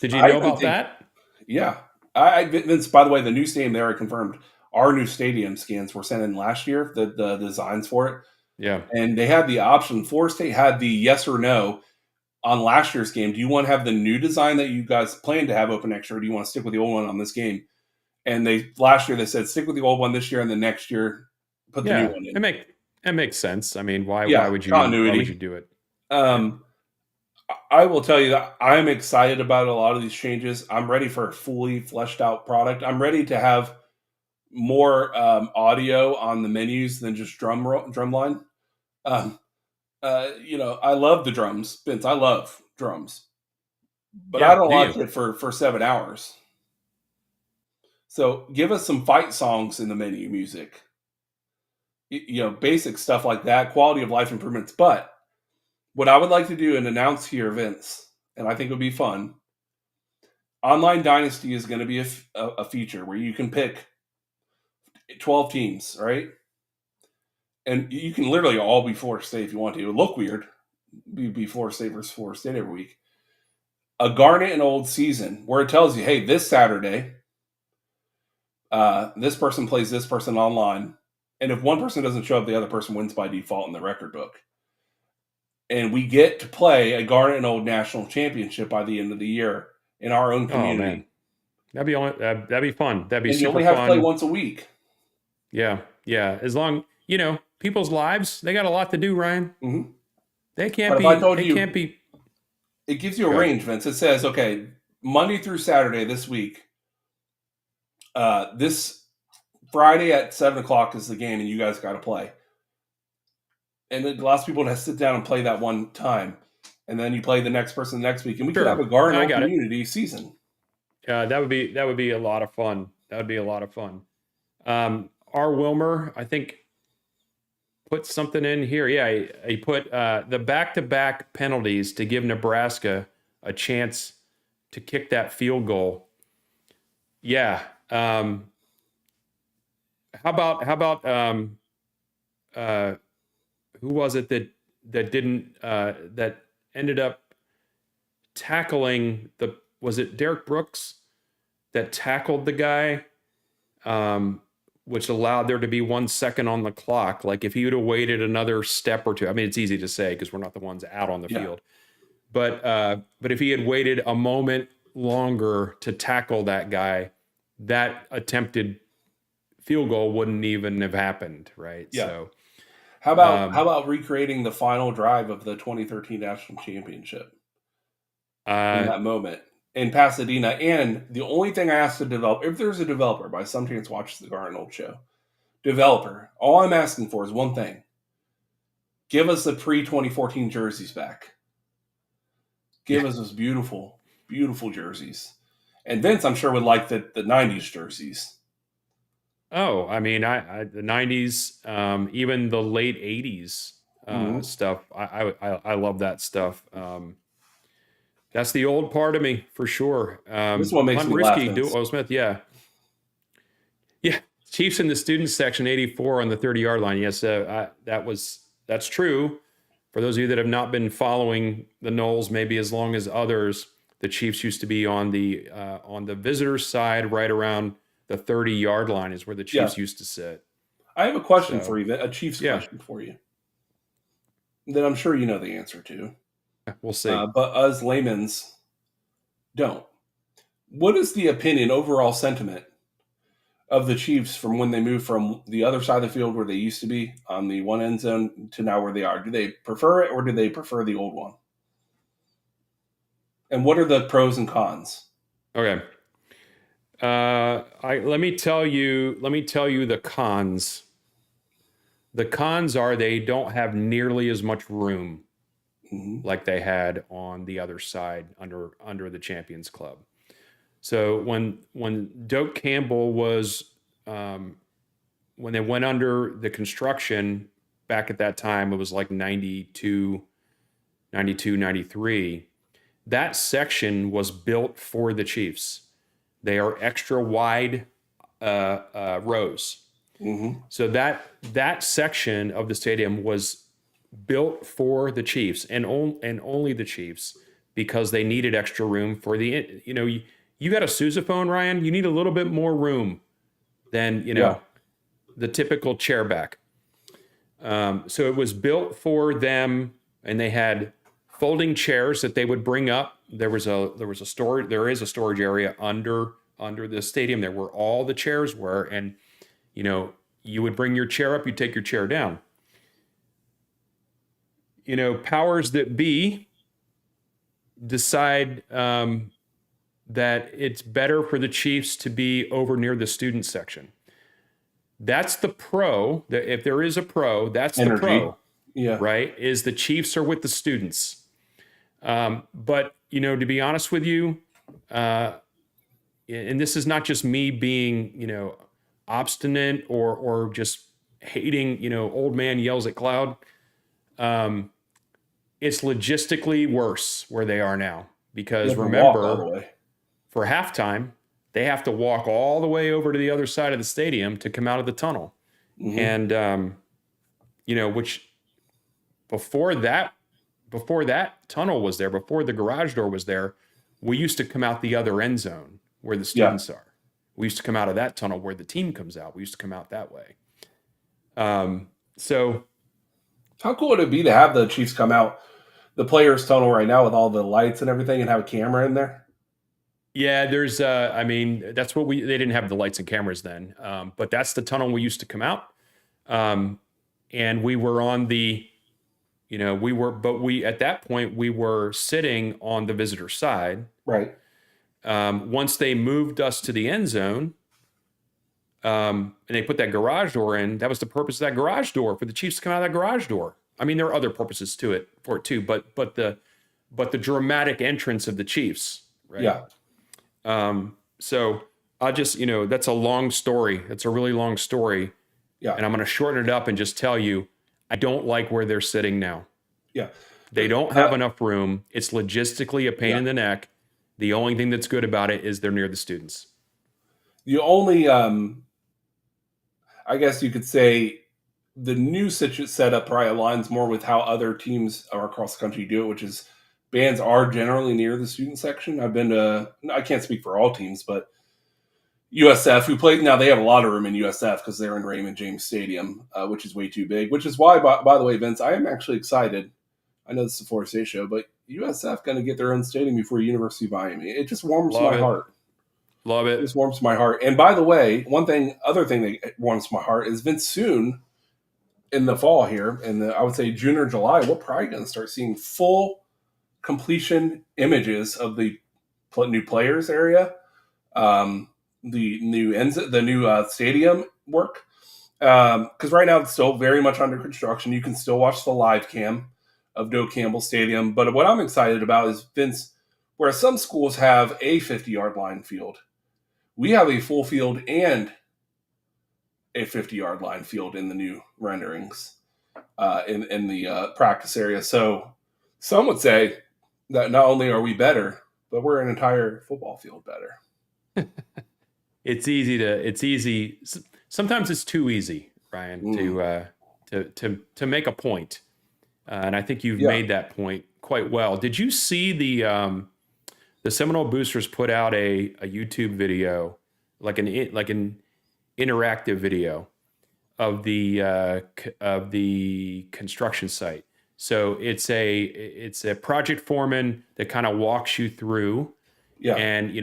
S2: Did you
S1: I
S2: know
S1: even
S2: about
S1: think?
S2: that?
S1: Yeah, Vince. By the way, the new stadium they already confirmed. Our new stadium scans were sent in last year. The designs for it,
S2: Yeah.
S1: and they had the option. Florida State had the yes or no on last year's game. Do you want to have the new design that you guys plan to have open next year, or do you want to stick with the old one on this game? And last year they said stick with the old one this year, and the next year put the new
S2: Yeah.
S1: one in.
S2: It makes sense. I mean, why
S1: Yeah,
S2: would you
S1: continuity.
S2: do it? Yeah.
S1: Um, I will tell you that I'm excited about a lot of these changes. I'm ready for a fully fleshed out product. I'm ready to have more audio on the menus than just drum line. Um, I love the drums, Vince. I love drums, but I
S2: Yeah.
S1: don't
S2: Do you?
S1: like it for 7 hours. So give us some fight songs in the menu music. Basic stuff like that, quality of life improvements. But what I would like to do and announce here, Vince, and I think it would be fun. Online Dynasty is going to be a feature where you can pick 12 teams, right? And you can literally all be Florida State if you want to. It would look weird, be Florida State versus Florida State every week. A Garnet and Old season where it tells you, hey, this Saturday, this person plays this person online. And if one person doesn't show up, the other person wins by default in the record book. And we get to play a Garnet and Old national championship by the end of the year in our own
S2: Oh man.
S1: community.
S2: That'd be fun. That'd be
S1: And you
S2: super
S1: only have to play
S2: fun.
S1: once a week.
S2: Yeah. Yeah. As long, people's lives, they got a lot to do, Ryan.
S1: Mm-hmm.
S2: They can't
S1: But if I
S2: be
S1: told
S2: they can't
S1: you,
S2: be
S1: it gives you a
S2: good.
S1: range, Vince. It says, okay, Monday through Saturday this week, this Friday at 7 o'clock is the game, and you guys got to play. And it allows people to sit down and play that one time. And then you play the next person the next week. And we could have
S2: Sure.
S1: a Garden
S2: I
S1: Old
S2: got it.
S1: community season.
S2: That would be a lot of fun. That would be a lot of fun. R. Wilmer, I think, put something in here. Yeah, he put the back-to-back penalties to give Nebraska a chance to kick that field goal. Yeah. How about uh, who was it that didn't that ended up tackling the, was it Derek Brooks that tackled the guy, um, which allowed there to be 1 second on the clock. Like if he would have waited another step or two, I mean, it's easy to say because we're not the ones out on the
S1: Yeah.
S2: field, but if he had waited a moment longer to tackle that guy, that attempted field goal wouldn't even have happened, right?
S1: Yeah.
S2: So,
S1: How about recreating the final drive of the 2013 national championship in
S2: uh,
S1: that moment in Pasadena? And the only thing I asked the developer, if there's a developer by some chance watches the Garden Old show, developer, all I'm asking for is one thing: give us the pre-2014 jerseys back. Give
S2: yeah.
S1: us those beautiful, beautiful jerseys. And Vince, I'm sure, would like the '90s jerseys.
S2: Oh, I mean, the '90s, even the late '80s
S1: Mm-hmm.
S2: stuff. I love that stuff. That's the old part of me for sure.
S1: This one makes
S2: Hunt
S1: me laugh,
S2: Risky,
S1: Vince.
S2: Smith, yeah, yeah. Chiefs in the students section, 84 on the 30-yard line. Yes, that's true. For those of you that have not been following the Knowles maybe as long as others, the Chiefs used to be on the visitors' side, right around the 30-yard line is where the
S1: Yeah,
S2: Chiefs used to sit.
S1: I have a question for
S2: So,
S1: you, a Chiefs
S2: yeah,
S1: question for you that I'm sure you know the answer to,
S2: we'll see.
S1: but us laymen's don't. What is the opinion, overall sentiment of the Chiefs from when they moved from the other side of the field where they used to be on the one end zone to now where they are? Do they prefer it or do they prefer the old one? And what are the pros and cons?
S2: Okay. Let me tell you. Let me tell you the cons. The cons are they don't have nearly as much room
S1: Mm-hmm.
S2: like they had on the other side under the Champions Club. So when Doak Campbell was when they went under the construction back at that time, it was like 92, 92, 93. That section was built for the Chiefs. They are extra wide rows.
S1: Mm-hmm.
S2: So that section of the stadium was built for the Chiefs and only the Chiefs because they needed extra room for you got a sousaphone, Ryan. You need a little bit more room than
S1: Yeah.
S2: the typical chair back. So it was built for them, and they had folding chairs that they would bring up. There is a storage area under the stadium there where all the chairs were, and you would bring your chair up, you take your chair down. Powers that be decide that it's better for the Chiefs to be over near the student section. That's the pro. If there is a pro, that's the
S1: Energy.
S2: pro,
S1: Yeah.
S2: right? Is the Chiefs are with the students. But to be honest with you, and this is not just me being obstinate or just hating old man yells at cloud. It's logistically worse where they are now
S1: You
S2: because
S1: have to walk all the
S2: remember,
S1: way.
S2: for halftime they have to walk all the way over to the other side of the stadium to come out of the tunnel.
S1: Mm-hmm.
S2: And which before that tunnel was there, before the garage door was there, we used to come out the other end zone where the
S1: Yeah.
S2: students are. We used to come out of that tunnel where the team comes out. We used to come out that way. So
S1: How cool would it be to have the Chiefs come out the players' tunnel right now with all the lights and everything and have a camera in there?
S2: yeah, there's I mean, that's what they didn't have the lights and cameras then. But that's the tunnel we used to come out. And we were on the, at that point we were sitting on the visitor side.
S1: Right.
S2: Once they moved us to the end zone, and they put that garage door in, that was the purpose of that garage door, for the Chiefs to come out of that garage door. I mean, there are other purposes for it too, but the dramatic entrance of the Chiefs, right?
S1: Yeah.
S2: So I just, that's a long story. It's a really long story.
S1: Yeah,
S2: And I'm going to shorten it up and just tell you, I don't like where they're sitting now.
S1: yeah,
S2: They don't have enough room. It's logistically a pain
S1: yeah.
S2: in the neck. The only thing that's good about it is they're near the students.
S1: The only, I guess you could say, the new setup probably aligns more with how other teams across the country do it, which is bands are generally near the student section. I've been to, I can't speak for all teams, but USF, who played, now they have a lot of room in USF because they're in Raymond James Stadium, which is way too big, which is why, by the way, Vince, I am actually excited. I know this is a Florida State show, but USF going to get their own stadium before University of Miami. It just warms
S2: Love
S1: my
S2: it.
S1: heart.
S2: Love
S1: It
S2: it.
S1: just warms my heart. And by the way, other thing that warms my heart is Vince soon in the fall here, I would say June or July, we're probably going to start seeing full completion images of the new players area, the new stadium work. Because right now it's still very much under construction. You can still watch the live cam of Doak Campbell Stadium. But what I'm excited about is Vince, where some schools have a 50-yard line field, we have a full field and a 50-yard line field in the new renderings in the practice area. So some would say that not only are we better, but we're an entire football field better.
S2: It's easy. Sometimes it's too easy, Ryan, to make a point. And I think you've
S1: Yeah,
S2: made that point quite well. Did you see the Seminole Boosters put out a YouTube video, like an interactive video of the construction site. So it's a project foreman that kind of walks you through,
S1: yeah,
S2: and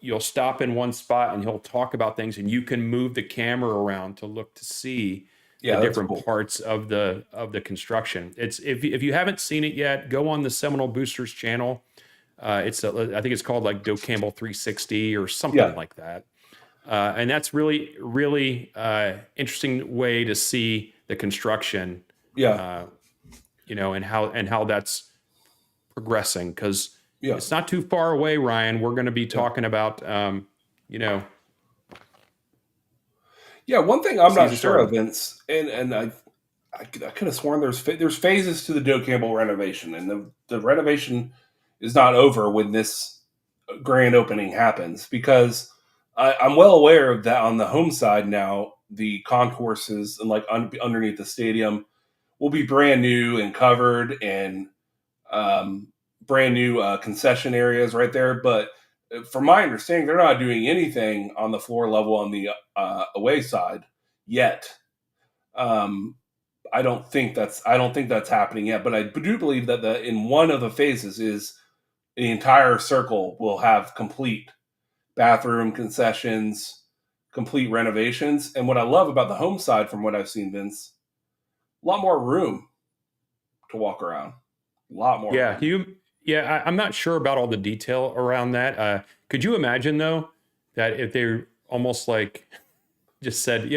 S2: you'll stop in one spot and he'll talk about things, and you can move the camera around to look to see the
S1: yeah. That's
S2: different
S1: cool.
S2: parts of the construction. It's if you haven't seen it yet, go on the Seminole Boosters channel. I think it's called like Doak Campbell 360 or something
S1: Yeah,
S2: like that. And that's really, really interesting way to see the construction,
S1: yeah,
S2: uh, and how that's progressing. Because
S1: yeah,
S2: it's not too far away, Ryan. We're going to be
S1: yeah.
S2: talking about, you know,
S1: Yeah, one thing I'm not
S2: season
S1: sure of,
S2: starting.
S1: Vince, and I could have sworn there's phases to the Doak Campbell renovation, and the renovation is not over when this grand opening happens because I'm well aware of that on the home side now. The concourses and like underneath the stadium will be brand new and covered and um, brand new concession areas right there. But from my understanding, they're not doing anything on the floor level on the away side yet. Um, I don't think that's happening yet. But I do believe that in one of the phases is the entire circle will have complete bathroom concessions, complete renovations. And what I love about the home side, from what I've seen, Vince, a lot more room to walk around. A lot more
S2: Yeah,
S1: room.
S2: I'm not sure about all the detail around that. Could you imagine though that if they almost like just said,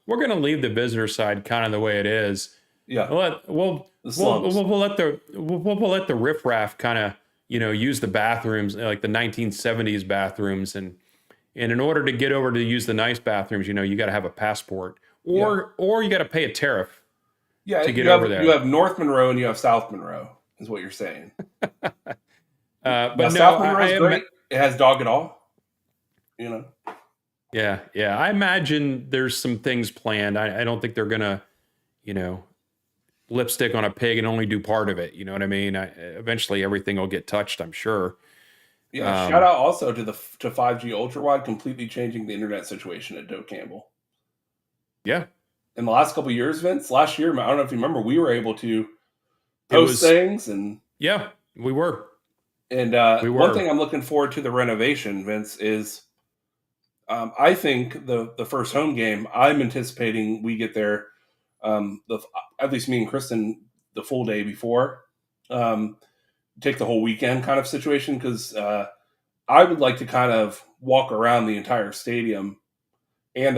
S2: we're going to leave the visitor side kind of the way it is.
S1: Yeah,
S2: We'll let we'll
S1: the
S2: we'll
S1: slums.
S2: we'll, we'll let the we'll let the riffraff kind of use the bathrooms like the 1970s bathrooms, and in order to get over to use the nice bathrooms, you got to have a passport,
S1: Yeah,
S2: or you got to pay a tariff
S1: yeah.
S2: to get over
S1: You
S2: there.
S1: have North Monroe and you have South Monroe, is what you're saying. Now
S2: But no,
S1: South Monroe is great. It has dog at all. You know.
S2: yeah, I imagine there's some things planned. I don't think they're gonna you know lipstick on a pig and only do part of it. You know what I mean? Eventually, everything will get touched, I'm sure.
S1: Yeah. Shout
S2: Um,
S1: out also to the to 5G ultra wide, completely changing the internet situation at Doe Campbell.
S2: yeah,
S1: In the last couple of years, Vince, last year, I don't know if you remember, we were able to
S2: it
S1: post
S2: was.
S1: things
S2: Yeah, we were.
S1: and
S2: We
S1: one
S2: were.
S1: thing I'm looking forward to the renovation, Vince, is I think the first home game I'm anticipating we get there the at least me and Kristen the full day before, um, take the whole weekend kind of situation because I would like to kind of walk around the entire stadium and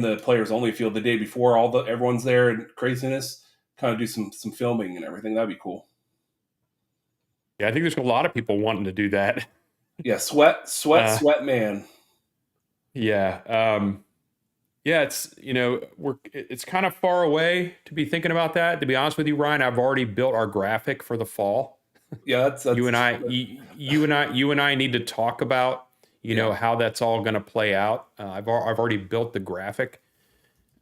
S1: the players only field the day before everyone's there and craziness. Kind of do some filming and everything. That'd be cool.
S2: Yeah, I think there's a lot of people wanting to do that.
S1: Yeah, sweat, sweat,
S2: Uh,
S1: sweat, man.
S2: yeah. Yeah, it's kind of far away to be thinking about that. To be honest with you, Ryan, I've already built our graphic for the fall.
S1: Yeah,
S2: You and I need to talk about,
S1: yeah,
S2: how that's all going to play out. I've already built the graphic,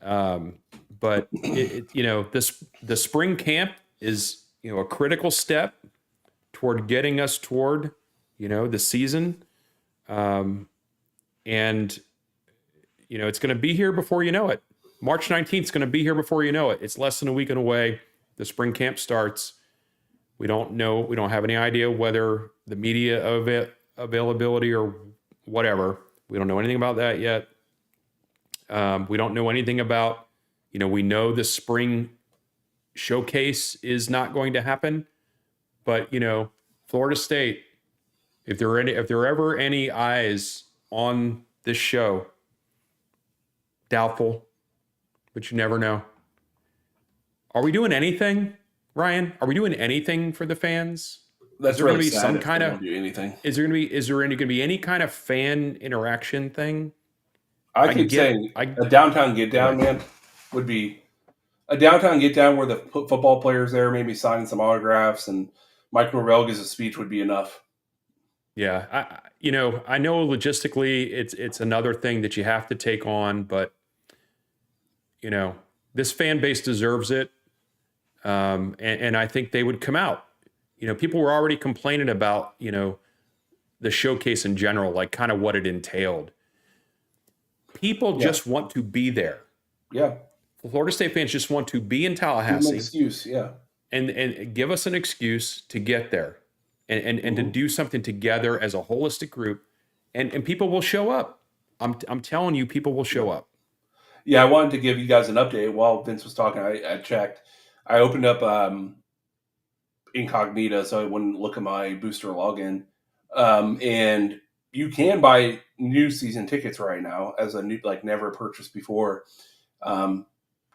S2: but the spring camp is a critical step toward getting us toward the season, and it's going to be here before you know it. March 19th is going to be here before you know it. It's less than a week away. The spring camp starts. We don't know. We don't have any idea whether the media availability or whatever. We don't know anything about that yet. We don't know anything about, we know the spring showcase is not going to happen, but Florida State, if there are ever any eyes on this show, doubtful, but you never know. Are we doing anything, Ryan? Are we doing anything for the fans? Is
S1: that's
S2: there going
S1: really
S2: to be
S1: sad
S2: some
S1: if they
S2: kind of
S1: don't do anything.
S2: is there going to be any kind of fan interaction thing?
S1: I
S2: I
S1: keep
S2: get
S1: saying
S2: I
S1: a downtown get
S2: Go
S1: down,
S2: ahead.
S1: man, would be a downtown get down where the football players there, maybe signing some autographs, and Mike Norvell gives a speech would be enough.
S2: Yeah, I know logistically it's another thing that you have to take on, but you know, this fan base deserves it. And I think they would come out. People were already complaining about, the showcase in general, like kind of what it entailed. People
S1: Yeah,
S2: just want to be there.
S1: yeah.
S2: Florida State fans just want to be in
S1: Give them an
S2: Tallahassee
S1: excuse. Yeah.
S2: and give us an excuse to get there and to
S1: Hmm.
S2: do something together as a holistic group. And people will show up. I'm telling you, people will
S1: Yeah.
S2: show up.
S1: Yeah, I wanted to give you guys an update while Vince was talking. I checked. I opened up incognito so I wouldn't look at my booster login. And you can buy new season tickets right now as a new, like never purchased before. Um,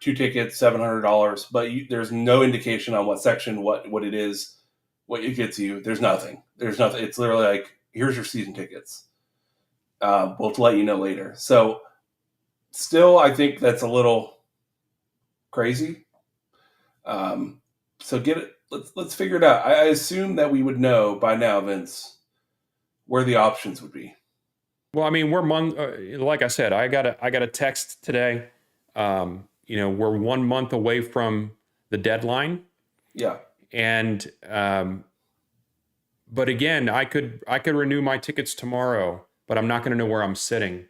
S1: two tickets, $700, but there's no indication on what section, what it is, what it gets you. There's nothing. There's nothing. It's literally like, here's your season tickets. We'll let you know later. So still, I think that's a little crazy. Um, so get it. Let's figure it out. I assume that we would know by now, Vince, where the options would be.
S2: Well, I mean, like I said, I got a text today. We're 1 month away from the deadline,
S1: Yeah,
S2: and but again, I could renew my tickets tomorrow, but I'm not going to know where I'm sitting.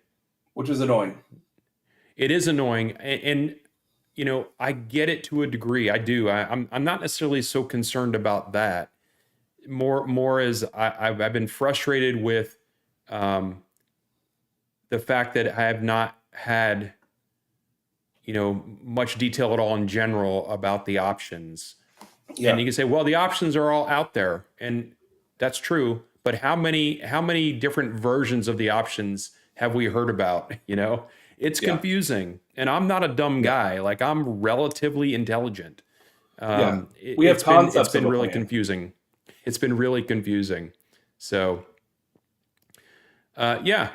S1: which is annoying.
S2: It is annoying, and I get it to a degree. I do. I'm not necessarily so concerned about that. More as I've been frustrated with um, the fact that I have not had much detail at all in general about the options. And
S1: Yeah,
S2: you can say, well, the options are all out there, and that's true. But how many different versions of the options have we heard about? It's
S1: yeah,
S2: confusing, and I'm not a dumb
S1: yeah,
S2: guy. Like, I'm relatively intelligent.
S1: yeah.
S2: It,
S1: We have
S2: it's been it's
S1: concepts of
S2: been
S1: a
S2: really
S1: plan.
S2: confusing. It's been really confusing. So yeah,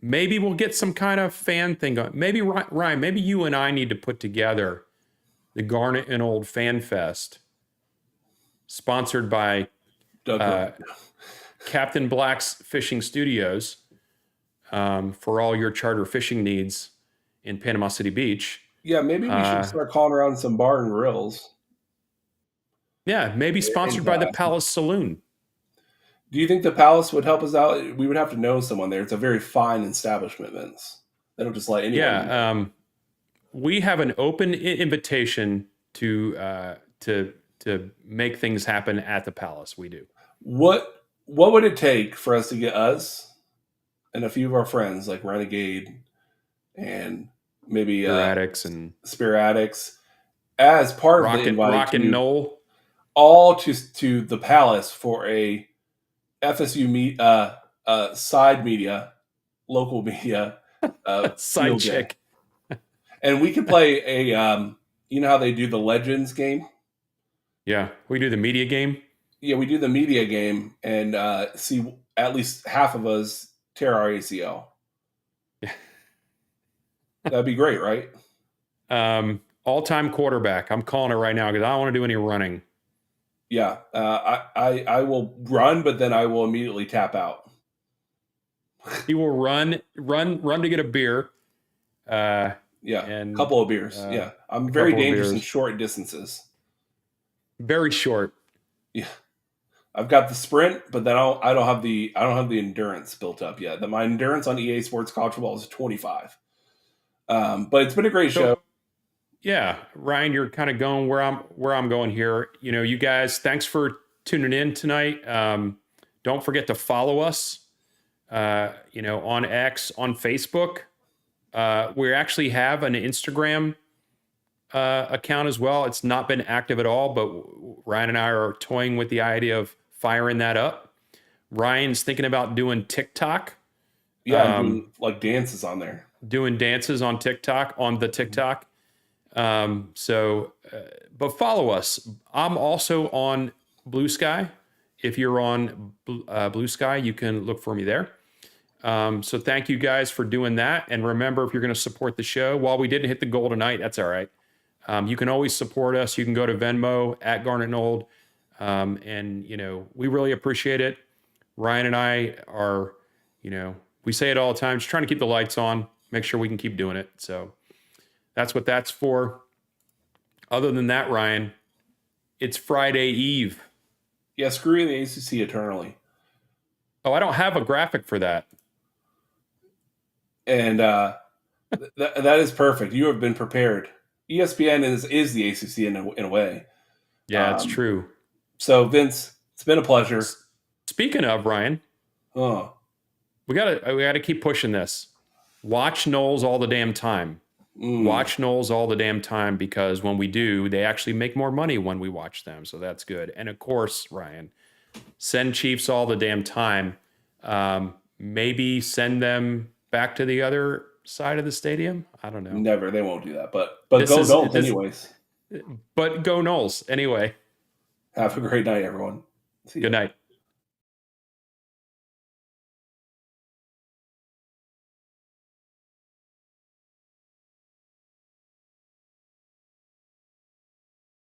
S2: maybe we'll get some kind of fan thing going. Maybe Ryan, maybe you and I need to put together the Garnet and Old Fan Fest, sponsored by
S1: Doug,
S2: uh, Captain Black's Fishing Studios, for all your charter fishing needs in Panama City Beach.
S1: yeah, maybe we should
S2: Uh,
S1: start calling around some bar and grills
S2: yeah, maybe
S1: in
S2: sponsored by the
S1: Tallahassee.
S2: Palace Saloon.
S1: Do you think the Palace would help us out? We would have to know someone there. It's a very fine establishment, Vince. They don't just let anyone in there.
S2: Yeah, we have an open invitation to make things happen at the Palace. We do.
S1: What would it take for us to get us and a few of our friends like Renegade and maybe
S2: Beer addicts and
S1: Spear Addicts as part of the invite
S2: rock and
S1: to
S2: Knoll
S1: all to the Palace for a FSU side media, local media
S2: side
S1: field day,
S2: chick.
S1: and we could play a you know how they do the Legends game.
S2: Yeah, we do the media game.
S1: Yeah, we do the media game and see at least half of us tear our ACL. That'd be great, right?
S2: All-time quarterback. I'm calling it right now because I don't want to do any running.
S1: Yeah, I will run, but then I will immediately tap out.
S2: He will run to get a beer.
S1: Yeah, a
S2: And
S1: couple of beers.
S2: uh,
S1: Yeah, I'm
S2: a
S1: very
S2: couple of
S1: dangerous in
S2: beers.
S1: short distances.
S2: Very short.
S1: Yeah, I've got the sprint, but then I don't have the endurance built up yet. My endurance on EA Sports College Football is 25. But it's been a great show.
S2: So yeah, Ryan, you're kind of going where I'm going here. You guys, thanks for tuning in tonight. Don't forget to follow us. On X, on Facebook. We actually have an Instagram account as well. It's not been active at all, but Ryan and I are toying with the idea of firing that up. Ryan's thinking about doing TikTok,
S1: Yeah, I'm doing like dances on there.
S2: doing dances on TikTok, on the TikTok. But follow us. I'm also on Blue Sky. If you're on Blue Sky, you can look for me there. So thank you guys for doing that. And remember, if you're going to support the show, while we didn't hit the goal tonight, that's all right. You can always support us. You can go to Venmo at Garnet Nold. And we really appreciate it. Ryan and I are, we say it all the time, just trying to keep the lights on, make sure we can keep doing it. So that's what that's for. Other than that, Ryan, it's Friday Eve.
S1: Yeah, screw the ACC eternally.
S2: Oh, I don't have a graphic for that.
S1: And that is perfect. You have been prepared. ESPN is the ACC in a way.
S2: Yeah, it's true.
S1: So Vince, it's been a pleasure.
S2: Speaking of, Ryan, we gotta keep pushing this. Watch Knowles all the damn time. Watch Knowles all the damn time, because when we do, they actually make more money when we watch them. So that's good. And of course, Ryan, send Chiefs all the damn time. Maybe send them back to the other side of the stadium. I don't know.
S1: Never. They won't do that. But go Knowles anyways.
S2: But go Knowles anyway.
S1: Have a great night, everyone.
S2: See you. Good night.